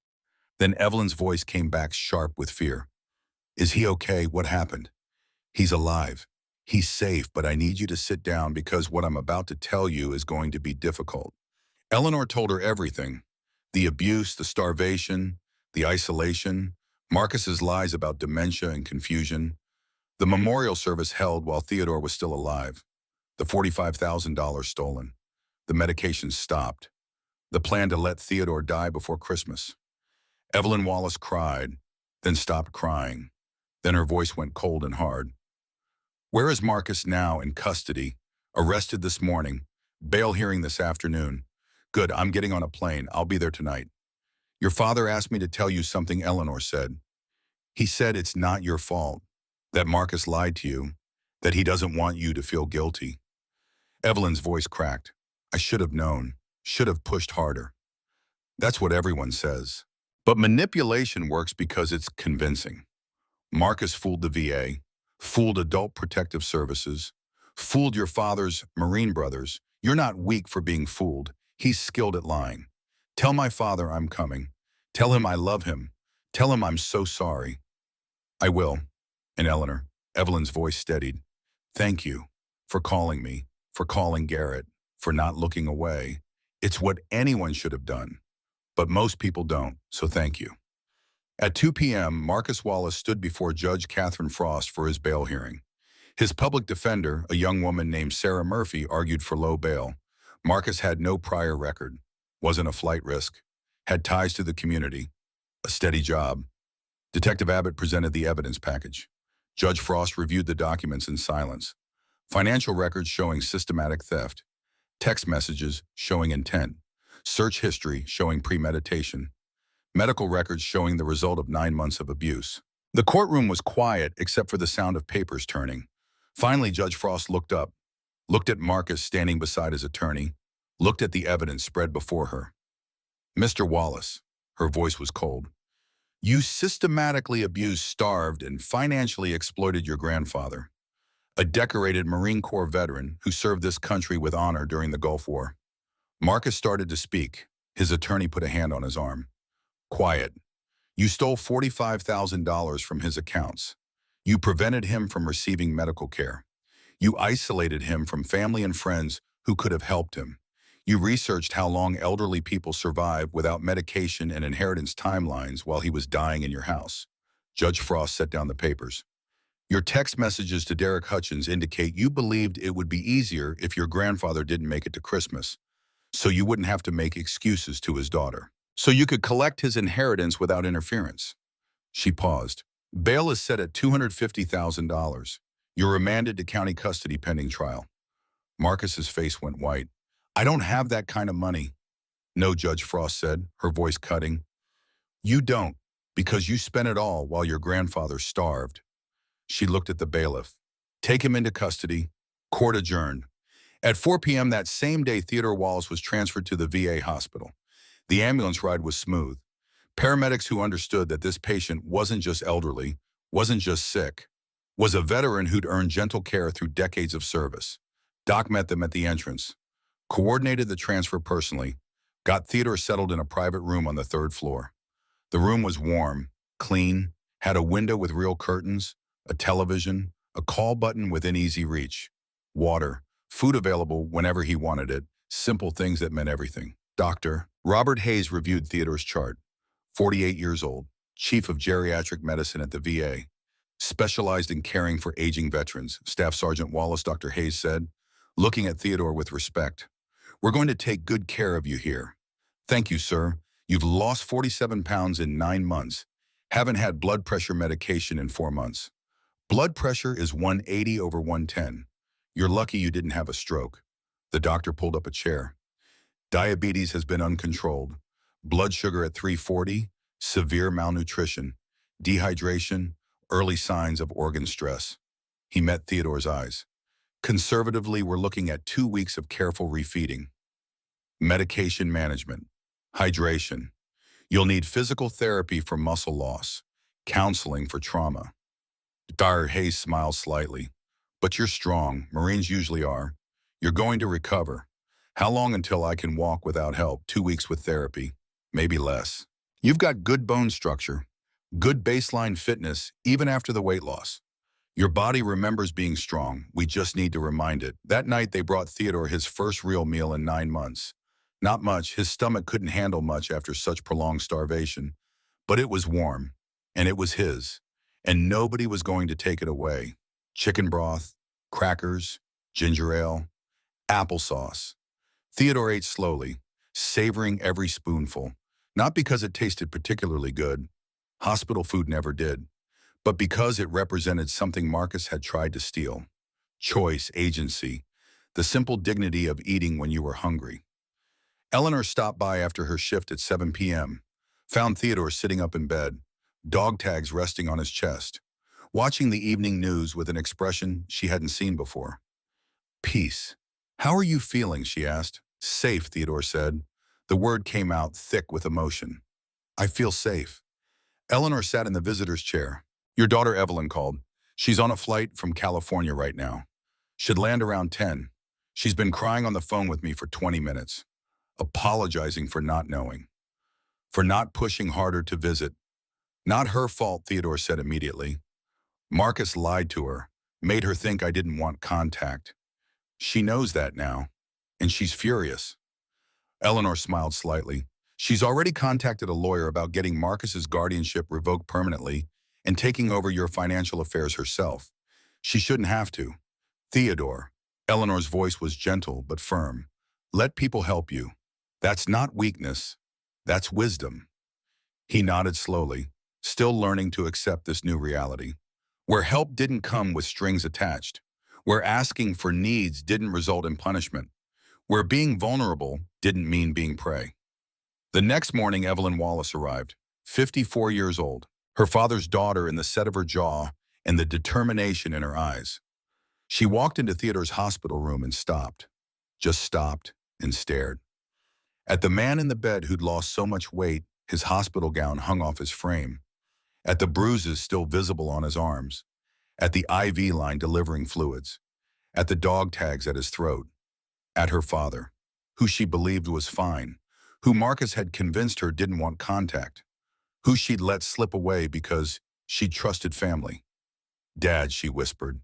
Then Evelyn's voice came back sharp with fear. Is he okay? What happened? He's alive. He's safe, but I need you to sit down because what I'm about to tell you is going to be difficult. Eleanor told her everything. The abuse, the starvation, the isolation, Marcus's lies about dementia and confusion, the memorial service held while Theodore was still alive, the $45,000 stolen, the medication stopped, the plan to let Theodore die before Christmas. Evelyn Wallace cried, then stopped crying. Then her voice went cold and hard. Where is Marcus now in custody? Arrested this morning. Bail hearing this afternoon. Good, I'm getting on a plane. I'll be there tonight. Your father asked me to tell you something, Eleanor said. He said it's not your fault, that Marcus lied to you, that he doesn't want you to feel guilty. Evelyn's voice cracked. I should have known, should have pushed harder. That's what everyone says. But manipulation works because it's convincing. Marcus fooled the VA, fooled Adult Protective Services, fooled your father's Marine brothers. You're not weak for being fooled. He's skilled at lying. Tell my father I'm coming. Tell him I love him. Tell him I'm so sorry. I will. And Evelyn's voice steadied. Thank you for calling me, for calling Garrett, for not looking away. It's what anyone should have done. But most people don't, so thank you. At 2 p.m., Marcus Wallace stood before Judge Catherine Frost for his bail hearing. His public defender, a young woman named Sarah Murphy, argued for low bail. Marcus had no prior record, wasn't a flight risk, had ties to the community, a steady job. Detective Abbott presented the evidence package. Judge Frost reviewed the documents in silence. Financial records showing systematic theft, text messages showing intent, search history showing premeditation, medical records showing the result of 9 months of abuse. The courtroom was quiet except for the sound of papers turning. Finally, Judge Frost looked up, looked at Marcus standing beside his attorney, looked at the evidence spread before her. Mr. Wallace, her voice was cold. You systematically abused, starved, and financially exploited your grandfather, a decorated Marine Corps veteran who served this country with honor during the Gulf War. Marcus started to speak. His attorney put a hand on his arm. Quiet. You stole $45,000 from his accounts. You prevented him from receiving medical care. You isolated him from family and friends who could have helped him. You researched how long elderly people survive without medication and inheritance timelines while he was dying in your house. Judge Frost set down the papers. Your text messages to Derek Hutchins indicate you believed it would be easier if your grandfather didn't make it to Christmas, so you wouldn't have to make excuses to his daughter, so you could collect his inheritance without interference. She paused. Bail is set at $250,000. You're remanded to county custody pending trial. Marcus's face went white. I don't have that kind of money. No, Judge Frost said, her voice cutting. You don't, because you spent it all while your grandfather starved. She looked at the bailiff. Take him into custody. Court adjourned. At 4 p.m. that same day, Theodore Wallace was transferred to the VA hospital. The ambulance ride was smooth. Paramedics who understood that this patient wasn't just elderly, wasn't just sick, was a veteran who'd earned gentle care through decades of service. Doc met them at the entrance, coordinated the transfer personally, got Theodore settled in a private room on the 3rd floor. The room was warm, clean, had a window with real curtains, a television, a call button within easy reach, water, food available whenever he wanted it, simple things that meant everything. Dr. Robert Hayes reviewed Theodore's chart. 48 years old, chief of geriatric medicine at the VA, specialized in caring for aging veterans, Staff Sergeant Wallace, Dr. Hayes said, looking at Theodore with respect. We're going to take good care of you here. Thank you, sir. You've lost 47 pounds in 9 months. Haven't had blood pressure medication in 4 months. Blood pressure is 180 over 110. You're lucky you didn't have a stroke. The doctor pulled up a chair. Diabetes has been uncontrolled. Blood sugar at 340, severe malnutrition, dehydration, early signs of organ stress. He met Theodore's eyes. Conservatively, we're looking at 2 weeks of careful refeeding. Medication management. Hydration. You'll need physical therapy for muscle loss. Counseling for trauma. Dr. Hayes smiled slightly. But you're strong. Marines usually are. You're going to recover. How long until I can walk without help? 2 weeks with therapy. Maybe less. You've got good bone structure, good baseline fitness, even after the weight loss. Your body remembers being strong. We just need to remind it. That night, they brought Theodore his first real meal in 9 months. Not much. His stomach couldn't handle much after such prolonged starvation. But it was warm, and it was his, and nobody was going to take it away. Chicken broth, crackers, ginger ale, applesauce. Theodore ate slowly, savoring every spoonful, not because it tasted particularly good. Hospital food never did, but because it represented something Marcus had tried to steal. Choice, agency, the simple dignity of eating when you were hungry. Eleanor stopped by after her shift at 7 p.m., found Theodore sitting up in bed, dog tags resting on his chest, watching the evening news with an expression she hadn't seen before. Peace. How are you feeling? She asked. Safe, Theodore said. The word came out thick with emotion. I feel safe. Eleanor sat in the visitor's chair. Your daughter Evelyn called. She's on a flight from California right now. Should land around 10. She's been crying on the phone with me for 20 minutes, apologizing for not knowing, for not pushing harder to visit. Not her fault, Theodore said immediately. Marcus lied to her, made her think I didn't want contact. She knows that now, and she's furious. Eleanor smiled slightly. She's already contacted a lawyer about getting Marcus's guardianship revoked permanently and taking over your financial affairs herself. She shouldn't have to. Theodore, Eleanor's voice was gentle but firm. Let people help you. That's not weakness. That's wisdom. He nodded slowly, still learning to accept this new reality, where help didn't come with strings attached, where asking for needs didn't result in punishment, where being vulnerable didn't mean being prey. The next morning, Evelyn Wallace arrived, 54 years old, her father's daughter in the set of her jaw and the determination in her eyes. She walked into Theodore's hospital room and stopped, just stopped and stared. At the man in the bed who'd lost so much weight, his hospital gown hung off his frame, at the bruises still visible on his arms, at the IV line delivering fluids, at the dog tags at his throat, at her father, who she believed was fine, who Marcus had convinced her didn't want contact, who she'd let slip away because she'd trusted family. Dad, she whispered.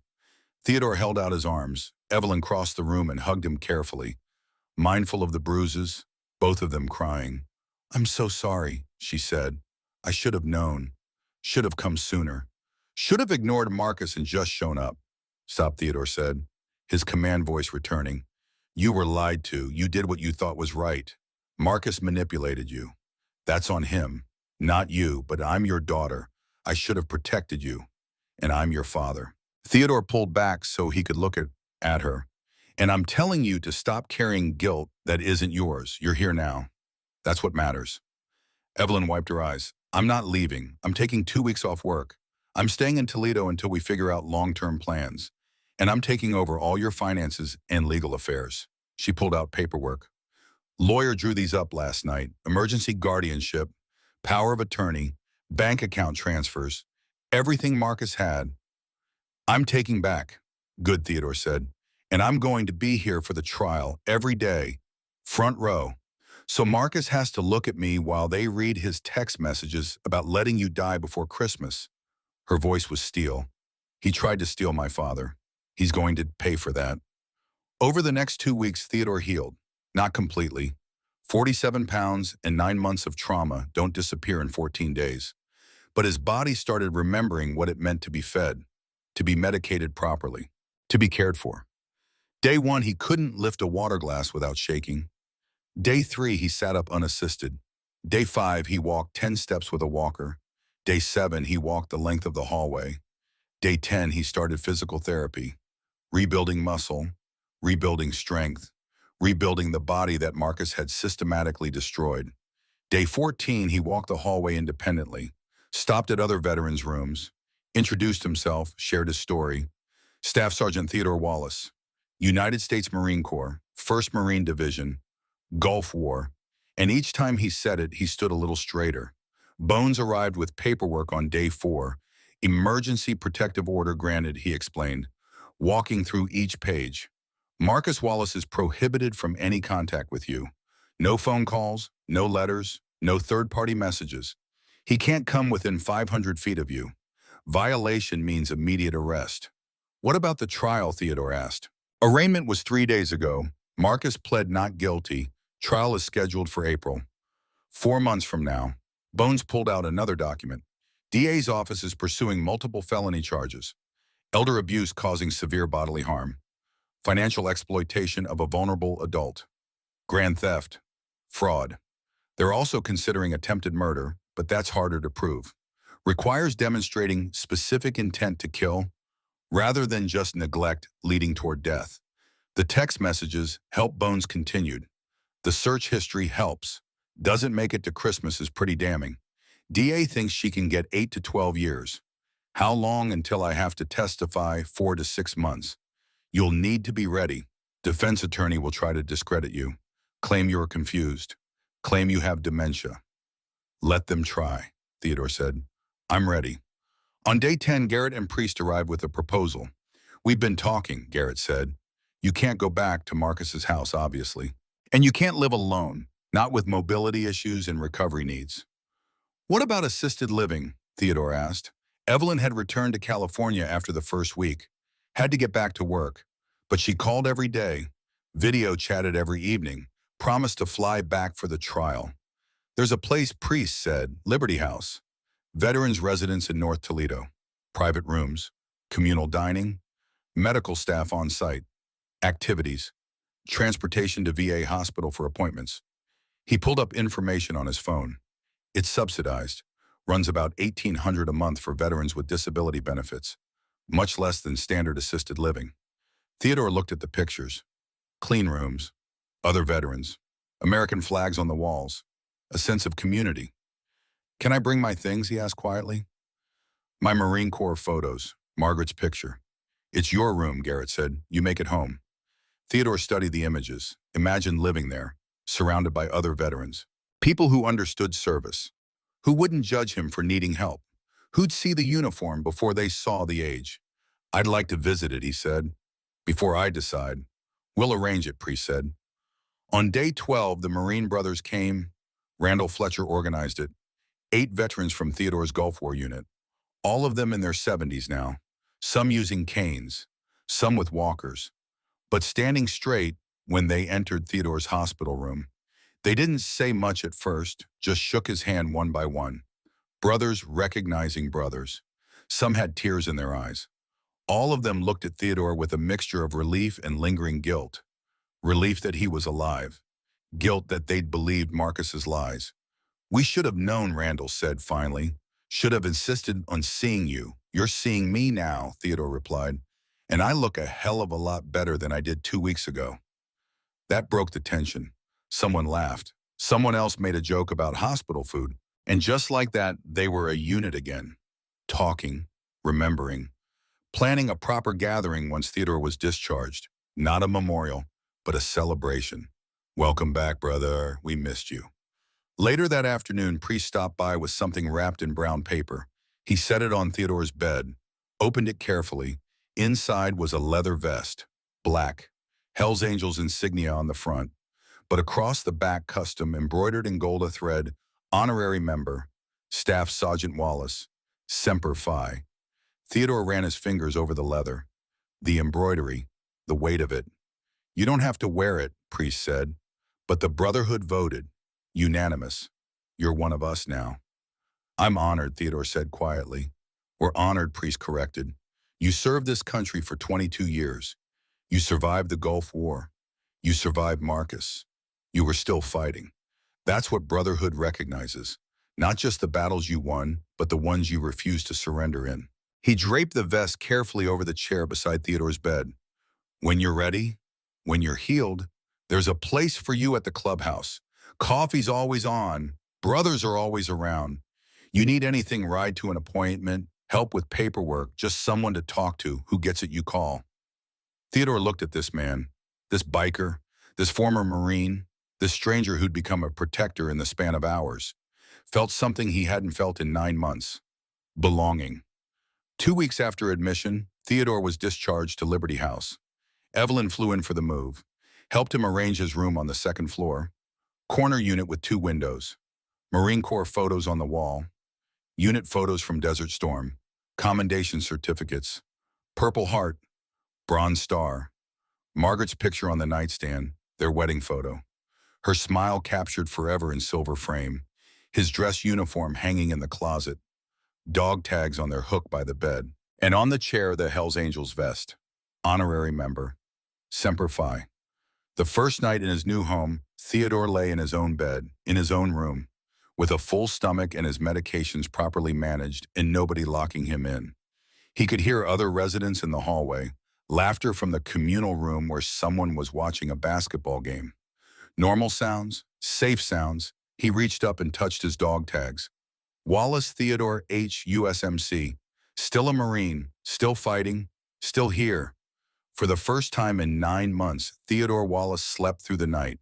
Theodore held out his arms. Evelyn crossed the room and hugged him carefully, mindful of the bruises, both of them crying. I'm so sorry, she said. I should have known. Should have come sooner. Should have ignored Marcus and just shown up. Stop, Theodore said, his command voice returning. You were lied to. You did what you thought was right. Marcus manipulated you. That's on him, not you, but I'm your daughter. I should have protected you, and I'm your father. Theodore pulled back so he could look at her. And I'm telling you to stop carrying guilt that isn't yours. You're here now. That's what matters. Evelyn wiped her eyes. I'm not leaving. I'm taking 2 weeks off work. I'm staying in Toledo until we figure out long-term plans. And I'm taking over all your finances and legal affairs. She pulled out paperwork. Lawyer drew these up last night. Emergency guardianship, power of attorney, bank account transfers, everything Marcus had. I'm taking back. Good, Theodore said. And I'm going to be here for the trial every day, front row. So Marcus has to look at me while they read his text messages about letting you die before Christmas. Her voice was steel. He tried to steal my father. He's going to pay for that. Over the next 2 weeks, Theodore healed. Not completely. 47 pounds and 9 months of trauma don't disappear in 14 days. But his body started remembering what it meant to be fed, to be medicated properly, to be cared for. Day 1, he couldn't lift a water glass without shaking. Day 3, he sat up unassisted. Day 5, he walked 10 steps with a walker. Day 7, he walked the length of the hallway. Day 10, he started physical therapy, rebuilding muscle, rebuilding strength, rebuilding the body that Marcus had systematically destroyed. Day 14, he walked the hallway independently, stopped at other veterans' rooms, introduced himself, shared his story. Staff Sergeant Theodore Wallace, United States Marine Corps, 1st Marine Division, Gulf War, and each time he said it, he stood a little straighter. Bones arrived with paperwork on day 4. Emergency protective order granted, he explained. walking through each page. Marcus Wallace is prohibited from any contact with you. No phone calls, no letters, no third-party messages. He can't come within 500 feet of you. Violation means immediate arrest. What about the trial? Theodore asked. Arraignment was 3 days ago. Marcus pled not guilty. Trial is scheduled for April. 4 months from now. Bones pulled out another document. DA's office is pursuing multiple felony charges. Elder abuse causing severe bodily harm. Financial exploitation of a vulnerable adult. Grand theft. Fraud. They're also considering attempted murder, but that's harder to prove. Requires demonstrating specific intent to kill, rather than just neglect leading toward death. The text messages help. Bones continued. The search history helps. Doesn't make it to Christmas is pretty damning. DA thinks she can get 8 to 12 years. How long until I have to testify? 4 to 6 months. You'll need to be ready. Defense attorney will try to discredit you. Claim you're confused. Claim you have dementia. Let them try, Theodore said. I'm ready. On day 10, Garrett and Priest arrived with a proposal. We've been talking, Garrett said. You can't go back to Marcus's house, obviously. And you can't live alone, not with mobility issues and recovery needs. What about assisted living? Theodore asked. Evelyn had returned to California after the first week. Had to get back to work. But she called every day, video chatted every evening, promised to fly back for the trial. There's a place, Priest said, Liberty House. Veterans residence in North Toledo. Private rooms, communal dining, medical staff on site, activities, transportation to VA hospital for appointments. He pulled up information on his phone. It's subsidized, runs about $1,800 a month for veterans with disability benefits, much less than standard assisted living. Theodore looked at the pictures. Clean rooms, other veterans, American flags on the walls, a sense of community. Can I bring my things? He asked quietly. My Marine Corps photos, Margaret's picture. It's your room, Garrett said. You make it home. Theodore studied the images. Imagined living there, surrounded by other veterans. People who understood service, who wouldn't judge him for needing help, who'd see the uniform before they saw the age. I'd like to visit it, he said. Before I decide. We'll arrange it, Priest said. On day 12, the Marine brothers came. Randall Fletcher organized it. 8 veterans from Theodore's Gulf War unit. All of them in their 70s now. Some using canes, some with walkers. But standing straight when they entered Theodore's hospital room. They didn't say much at first, just shook his hand one by one. Brothers recognizing brothers. Some had tears in their eyes. All of them looked at Theodore with a mixture of relief and lingering guilt. Relief that he was alive. Guilt that they'd believed Marcus's lies. We should have known, Randall said finally. Should have insisted on seeing you. You're seeing me now, Theodore replied. And I look a hell of a lot better than I did 2 weeks ago. That broke the tension. Someone laughed. Someone else made a joke about hospital food. And just like that, they were a unit again. Talking, remembering, planning a proper gathering once Theodore was discharged. Not a memorial, but a celebration. Welcome back, brother. We missed you. Later that afternoon, Priest stopped by with something wrapped in brown paper. He set it on Theodore's bed, opened it carefully. Inside was a leather vest, black, Hell's Angels insignia on the front, but across the back custom embroidered in gold a thread, honorary member, Staff Sergeant Wallace, Semper Fi. Theodore ran his fingers over the leather, the embroidery, the weight of it. You don't have to wear it, Priest said, but the Brotherhood voted. Unanimous. You're one of us now. I'm honored, Theodore said quietly. We're honored, Priest corrected. You served this country for 22 years. You survived the Gulf War. You survived Marcus. You were still fighting. That's what Brotherhood recognizes. Not just the battles you won, but the ones you refused to surrender in. He draped the vest carefully over the chair beside Theodore's bed. When you're ready, when you're healed, there's a place for you at the clubhouse. Coffee's always on. Brothers are always around. You need anything, ride to an appointment, help with paperwork, just someone to talk to who gets it, you call. Theodore looked at this man, this biker, this former Marine, this stranger who'd become a protector in the span of hours. Felt something he hadn't felt in 9 months. Belonging. 2 weeks after admission, Theodore was discharged to Liberty House. Evelyn flew in for the move, helped him arrange his room on the second floor, corner unit with 2 windows, Marine Corps photos on the wall, unit photos from Desert Storm, commendation certificates, Purple Heart, Bronze Star, Margaret's picture on the nightstand, their wedding photo, her smile captured forever in silver frame, his dress uniform hanging in the closet, dog tags on their hook by the bed, and on the chair the Hells Angels vest. Honorary member, Semper Fi. The first night in his new home, Theodore lay in his own bed, in his own room, with a full stomach and his medications properly managed and nobody locking him in. He could hear other residents in the hallway, laughter from the communal room where someone was watching a basketball game. Normal sounds, safe sounds. He reached up and touched his dog tags. Wallace Theodore H. USMC, still a Marine, still fighting, still here. For the first time in 9 months, Theodore Wallace slept through the night.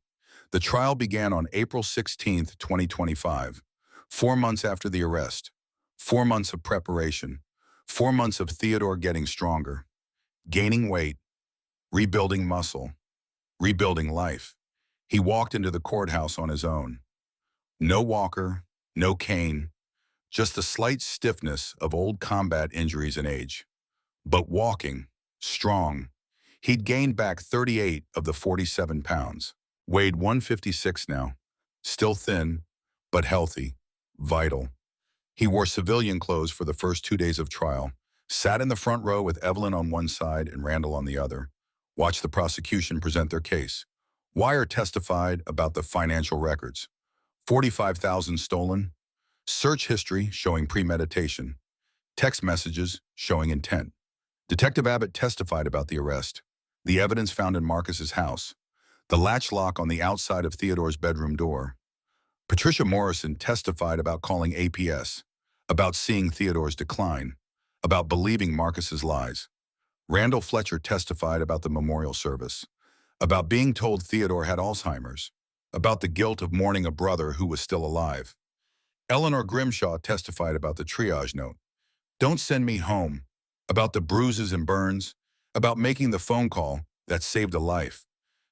The trial began on April 16, 2025, 4 months after the arrest. 4 months of preparation. 4 months of Theodore getting stronger, gaining weight, rebuilding muscle, rebuilding life. He walked into the courthouse on his own. No walker, no cane, just the slight stiffness of old combat injuries and age. But walking, strong. He'd gained back 38 of the 47 pounds. Weighed 156 now. Still thin, but healthy, vital. He wore civilian clothes for the first 2 days of trial, sat in the front row with Evelyn on one side and Randall on the other, watched the prosecution present their case. Wire testified about the financial records. 45,000 stolen. Search history showing premeditation. Text messages showing intent. Detective Abbott testified about the arrest. The evidence found in Marcus's house. The latch lock on the outside of Theodore's bedroom door. Patricia Morrison testified about calling APS, about seeing Theodore's decline, about believing Marcus's lies. Randall Fletcher testified about the memorial service, about being told Theodore had Alzheimer's, about the guilt of mourning a brother who was still alive. Eleanor Grimshaw testified about the triage note. Don't send me home, about the bruises and burns, about making the phone call that saved a life.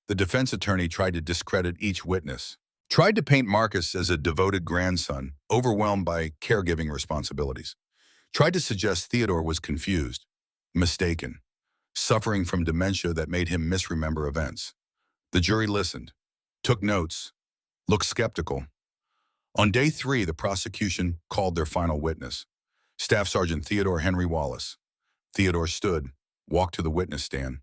The defense attorney tried to discredit each witness, tried to paint Marcus as a devoted grandson, overwhelmed by caregiving responsibilities, tried to suggest Theodore was confused, mistaken, suffering from dementia that made him misremember events. The jury listened, took notes, looked skeptical. On day 3, the prosecution called their final witness, Staff Sergeant Theodore Henry Wallace. Theodore stood, walked to the witness stand.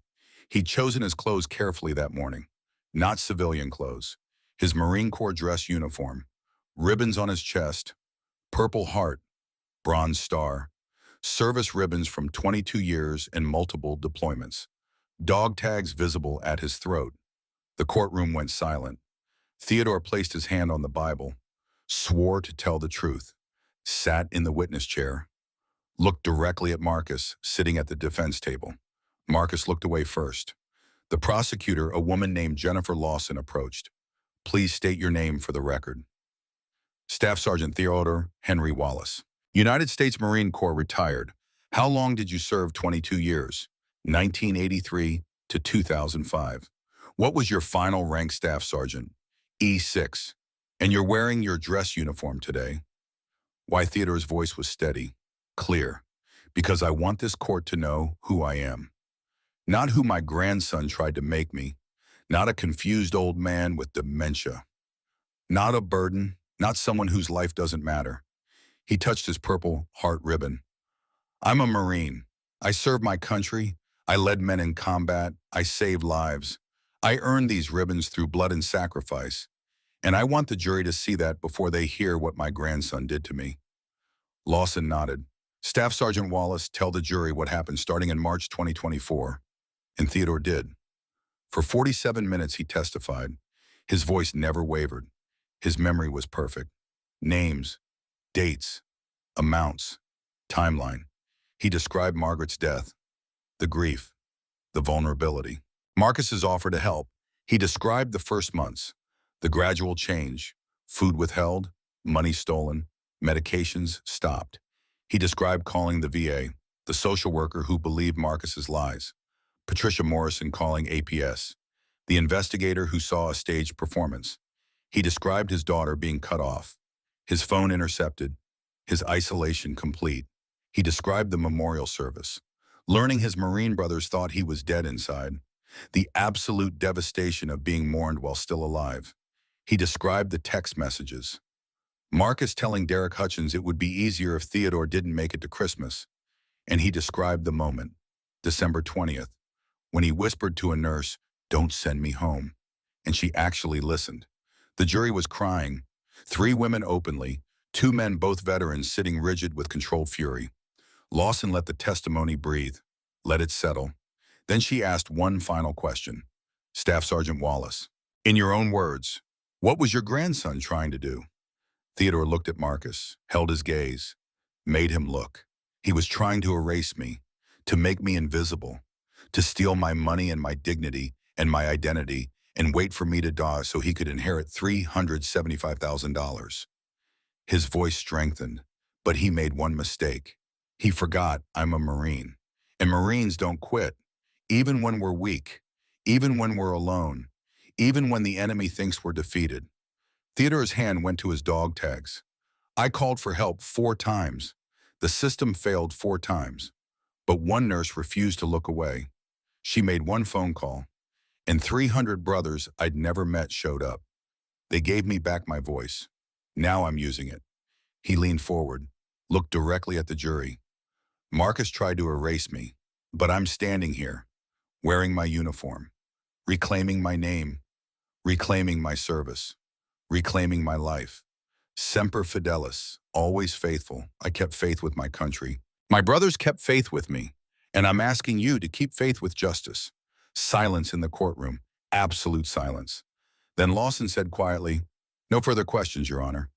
He'd chosen his clothes carefully that morning, not civilian clothes. His Marine Corps dress uniform, ribbons on his chest, Purple Heart, Bronze Star, service ribbons from 22 years and multiple deployments, dog tags visible at his throat. The courtroom went silent. Theodore placed his hand on the Bible, swore to tell the truth, sat in the witness chair, looked directly at Marcus sitting at the defense table. Marcus looked away first. The prosecutor, a woman named Jennifer Lawson, approached. Please state your name for the record. Staff Sergeant Theodore Henry Wallace. United States Marine Corps, retired. How long did you serve? 22 years. 1983 to 2005. What was your final rank, Staff Sergeant? E6. And you're wearing your dress uniform today. Why? Theodore's voice was steady, clear. Because I want this court to know who I am. Not who my grandson tried to make me. Not a confused old man with dementia. Not a burden, not someone whose life doesn't matter. He touched his Purple Heart ribbon. I'm a Marine. I served my country. I led men in combat. I saved lives. I earned these ribbons through blood and sacrifice. And I want the jury to see that before they hear what my grandson did to me. Lawson nodded. Staff Sergeant Wallace, tell the jury what happened starting in March 2024. And Theodore did. For 47 minutes he testified. His voice never wavered. His memory was perfect. Names, dates, amounts, timeline. He described Margaret's death, the grief, the vulnerability. Marcus's offer to help. He described the first months, the gradual change, food withheld, money stolen, medications stopped. He described calling the VA, the social worker who believed Marcus's lies. Patricia Morrison calling APS, the investigator who saw a staged performance. He described his daughter being cut off, his phone intercepted, his isolation complete. He described the memorial service, learning his Marine brothers thought he was dead inside, the absolute devastation of being mourned while still alive. He described the text messages. Marcus telling Derek Hutchins it would be easier if Theodore didn't make it to Christmas. And he described the moment, December 20th, when he whispered to a nurse, "Don't send me home." And she actually listened. The jury was crying. 3 women openly, 2 men, both veterans, sitting rigid with controlled fury. Lawson let the testimony breathe, let it settle. Then she asked one final question. Staff Sergeant Wallace, in your own words, what was your grandson trying to do? Theodore looked at Marcus, held his gaze, made him look. He was trying to erase me, to make me invisible, to steal my money and my dignity and my identity and wait for me to die so he could inherit $375,000. His voice strengthened, but he made one mistake. He forgot I'm a Marine, and Marines don't quit, even when we're weak, even when we're alone, even when the enemy thinks we're defeated. Theodore's hand went to his dog tags. I called for help 4 times. The system failed 4 times, but one nurse refused to look away. She made one phone call, and 300 brothers I'd never met showed up. They gave me back my voice. Now I'm using it. He leaned forward, looked directly at the jury. Marcus tried to erase me, but I'm standing here, wearing my uniform, reclaiming my name, reclaiming my service, reclaiming my life. Semper Fidelis, always faithful. I kept faith with my country. My brothers kept faith with me, and I'm asking you to keep faith with justice. Silence in the courtroom, absolute silence. Then Lawson said quietly, "No further questions, Your Honor."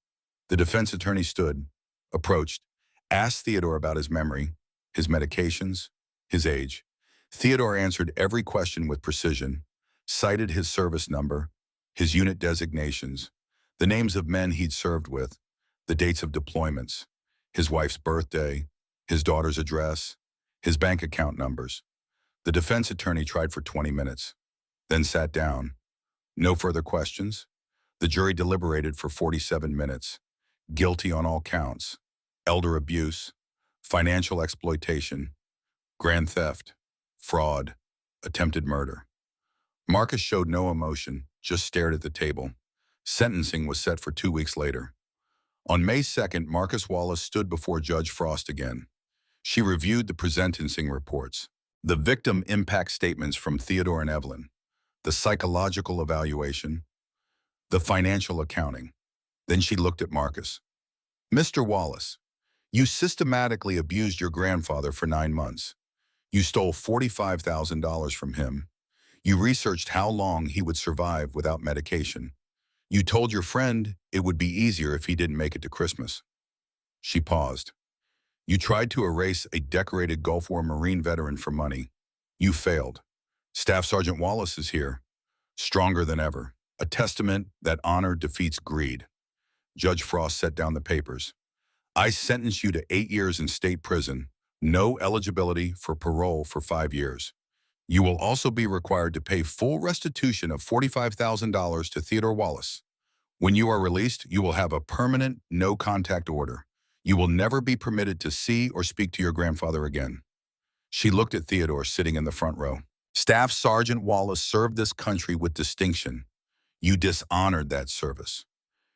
The defense attorney stood, approached, asked Theodore about his memory, his medications, his age. Theodore answered every question with precision, cited his service number, his unit designations, the names of men he'd served with, the dates of deployments, his wife's birthday, his daughter's address, his bank account numbers. The defense attorney tried for 20 minutes, then sat down. No further questions. The jury deliberated for 47 minutes. Guilty on all counts: elder abuse, financial exploitation, grand theft, fraud, attempted murder. Marcus showed no emotion, just stared at the table. Sentencing was set for 2 weeks later. On May 2nd, Marcus Wallace stood before Judge Frost again. She reviewed the sentencing reports, the victim impact statements from Theodore and Evelyn, the psychological evaluation, the financial accounting. Then she looked at Marcus. Mr. Wallace, you systematically abused your grandfather for 9 months. You stole $45,000 from him. You researched how long he would survive without medication. You told your friend it would be easier if he didn't make it to Christmas. She paused. You tried to erase a decorated Gulf War Marine veteran for money. You failed. Staff Sergeant Wallace is here, stronger than ever, a testament that honor defeats greed. Judge Frost set down the papers. I sentence you to 8 years in state prison, no eligibility for parole for 5 years. You will also be required to pay full restitution of $45,000 to Theodore Wallace. When you are released, you will have a permanent no-contact order. You will never be permitted to see or speak to your grandfather again. She looked at Theodore sitting in the front row. Staff Sergeant Wallace served this country with distinction. You dishonored that service.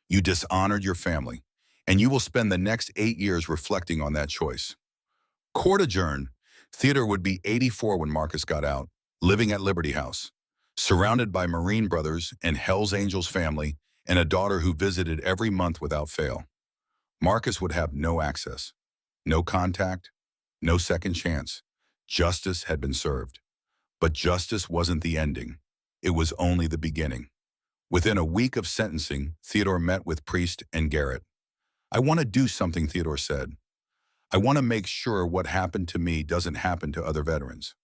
You dishonored your family, and you will spend the next 8 years reflecting on that choice. Court adjourned. Theodore would be 84 when Marcus got out, living at Liberty House, surrounded by Marine brothers and Hells Angels family, and a daughter who visited every month without fail. Marcus would have no access, no contact, no second chance. Justice had been served. But justice wasn't the ending. It was only the beginning. Within a week of sentencing, Theodore met with Priest and Garrett. I want to do something, Theodore said. I want to make sure what happened to me doesn't happen to other veterans.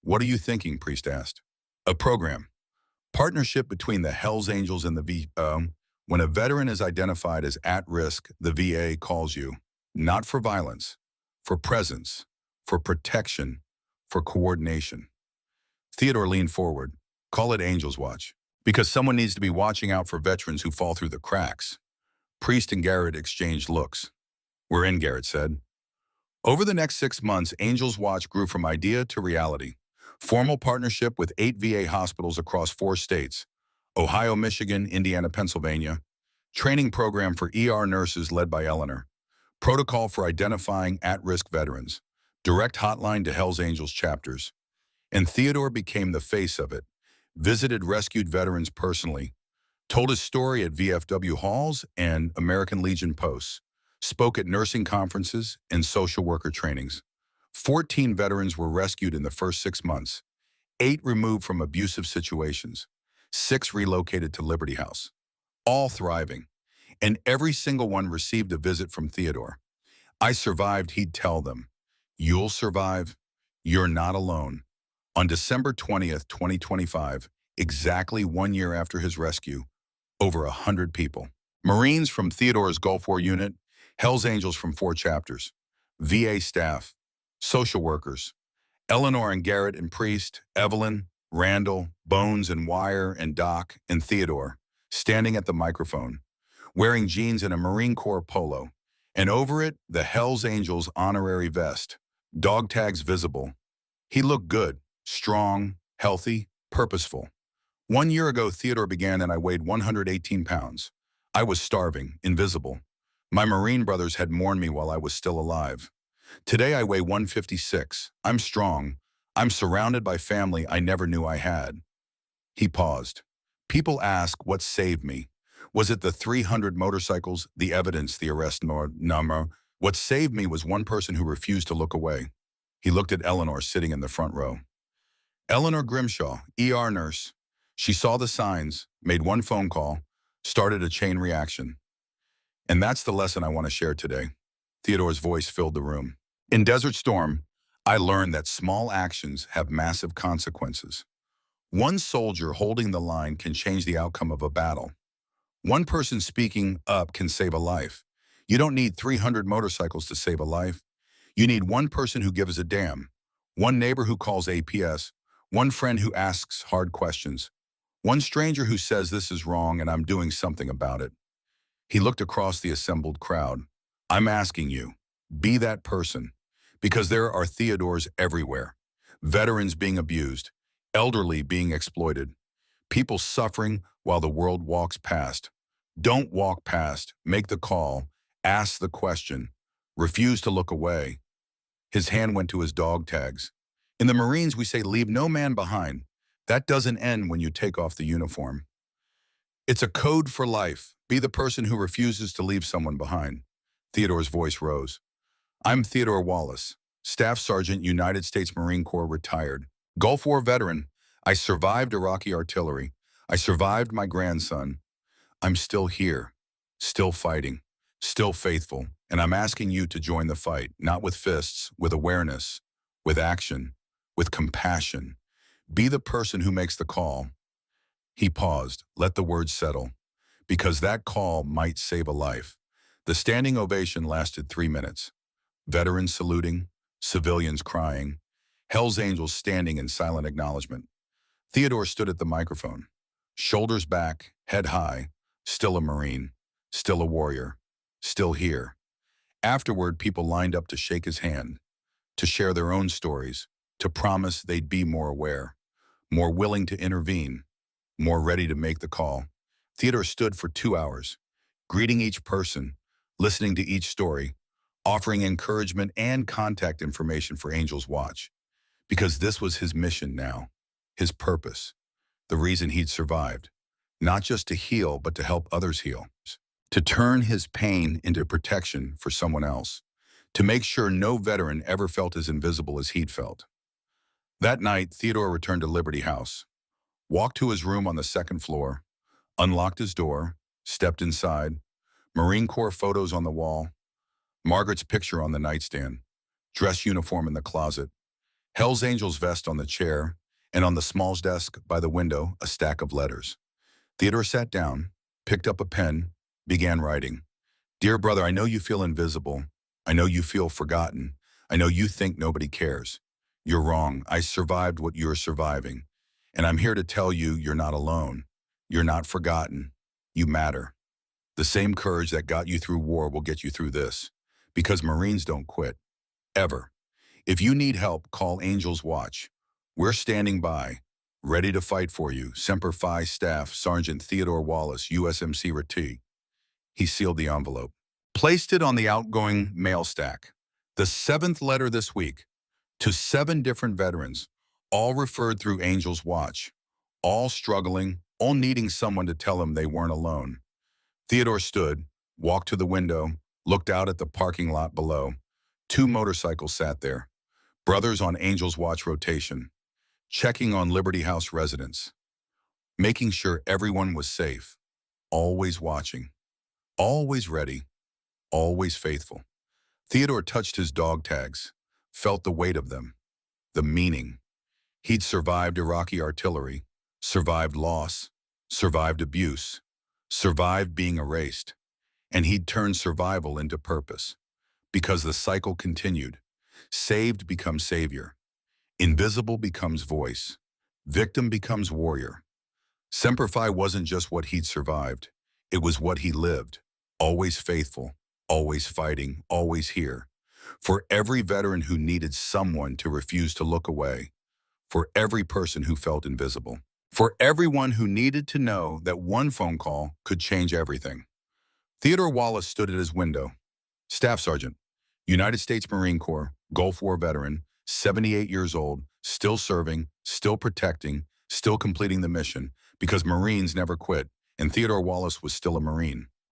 What are you thinking? Priest asked. A program. Partnership between the Hells Angels and the VA. When a veteran is identified as at risk, the VA calls you, not for violence, for presence, for protection, for coordination. Theodore leaned forward. Call it Angel's Watch. Because someone needs to be watching out for veterans who fall through the cracks. Priest and Garrett exchanged looks. We're in, Garrett said. Over the next 6 months, Angel's Watch grew from idea to reality. Formal partnership with 8 VA hospitals across 4 states, Ohio, Michigan, Indiana, Pennsylvania. Training program for ER nurses led by Eleanor. Protocol for identifying at-risk veterans. Direct hotline to Hell's Angels chapters. And Theodore became the face of it. Visited rescued veterans personally. Told his story at VFW halls and American Legion posts. Spoke at nursing conferences and social worker trainings. 14 veterans were rescued in the first 6 months. 8 removed from abusive situations. 6 relocated to Liberty House. All thriving. And every single one received a visit from Theodore. I survived, he'd tell them. You'll survive. You're not alone. On December 20th, 2025, exactly 1 year after his rescue, over 100 people. Marines from Theodore's Gulf War unit, Hell's Angels from 4 chapters, VA staff, social workers, Eleanor and Garrett and Priest, Evelyn, Randall, Bones and Wire and Doc and Theodore, standing at the microphone, wearing jeans and a Marine Corps polo, and over it, the Hell's Angels honorary vest, dog tags visible. He looked good, strong, healthy, purposeful. 1 year ago, Theodore began and I weighed 118 pounds. I was starving, invisible. My Marine brothers had mourned me while I was still alive. Today I weigh 156. I'm strong. I'm surrounded by family I never knew I had. He paused. People ask what saved me. Was it the 300 motorcycles, the evidence, the arrest number? What saved me was one person who refused to look away. He looked at Eleanor sitting in the front row. Eleanor Grimshaw, ER nurse. She saw the signs, made one phone call, started a chain reaction. And that's the lesson I want to share today. Theodore's voice filled the room. In Desert Storm, I learned that small actions have massive consequences. One soldier holding the line can change the outcome of a battle. One person speaking up can save a life. You don't need 300 motorcycles to save a life. You need one person who gives a damn, one neighbor who calls APS, one friend who asks hard questions, one stranger who says this is wrong and I'm doing something about it. He looked across the assembled crowd. I'm asking you, be that person, because there are Theodores everywhere. Veterans being abused, elderly being exploited, people suffering while the world walks past. Don't walk past, make the call, ask the question, refuse to look away. His hand went to his dog tags. In the Marines, we say leave no man behind. That doesn't end when you take off the uniform. It's a code for life. Be the person who refuses to leave someone behind. Theodore's voice rose. I'm Theodore Wallace, Staff Sergeant, United States Marine Corps, retired. Gulf War veteran. I survived Iraqi artillery. I survived my grandson. I'm still here, still fighting, still faithful, and I'm asking you to join the fight, not with fists, with awareness, with action, with compassion. Be the person who makes the call. He paused, let the words settle, because that call might save a life. The standing ovation lasted 3 minutes. Veterans saluting, civilians crying, Hell's Angels standing in silent acknowledgement. Theodore stood at the microphone, shoulders back, head high, still a Marine, still a warrior, still here. Afterward, people lined up to shake his hand, to share their own stories, to promise they'd be more aware, more willing to intervene, more ready to make the call. Theodore stood for 2 hours, greeting each person, listening to each story, offering encouragement and contact information for Angel's Watch. Because this was his mission now, his purpose, the reason he'd survived. Not just to heal, but to help others heal. To turn his pain into protection for someone else. To make sure no veteran ever felt as invisible as he'd felt. That night, Theodore returned to Liberty House, walked to his room on the 2nd floor, unlocked his door, stepped inside, Marine Corps photos on the wall, Margaret's picture on the nightstand, dress uniform in the closet, Hell's Angels vest on the chair, and on the small desk by the window, a stack of letters. Theodore sat down, picked up a pen, began writing. Dear brother, I know you feel invisible. I know you feel forgotten. I know you think nobody cares. You're wrong. I survived what you're surviving. And I'm here to tell you you're not alone. You're not forgotten. You matter. The same courage that got you through war will get you through this. Because Marines don't quit. Ever. If you need help, call Angels Watch. We're standing by, ready to fight for you. Semper Fi Staff Sergeant Theodore Wallace, USMC RT. He sealed the envelope. Placed it on the outgoing mail stack. The seventh letter this week, to 7 different veterans, all referred through Angels Watch, all struggling, all needing someone to tell them they weren't alone. Theodore stood, walked to the window, looked out at the parking lot below. 2 motorcycles sat there, brothers on Angels Watch rotation, checking on Liberty House residents, making sure everyone was safe, always watching, always ready, always faithful. Theodore touched his dog tags, felt the weight of them, the meaning. He'd survived Iraqi artillery, survived loss, survived abuse, survived being erased, and he'd turned survival into purpose. Because the cycle continued. Saved becomes savior. Invisible becomes voice. Victim becomes warrior. Semper Fi wasn't just what he'd survived. It was what he lived. Always faithful, always fighting, always here. For every veteran who needed someone to refuse to look away. For every person who felt invisible. For everyone who needed to know that one phone call could change everything. Theodore Wallace stood at his window. Staff Sergeant, United States Marine Corps, Gulf War veteran, 78 years old, still serving, still protecting, still completing the mission, because Marines never quit, and Theodore Wallace was still a Marine.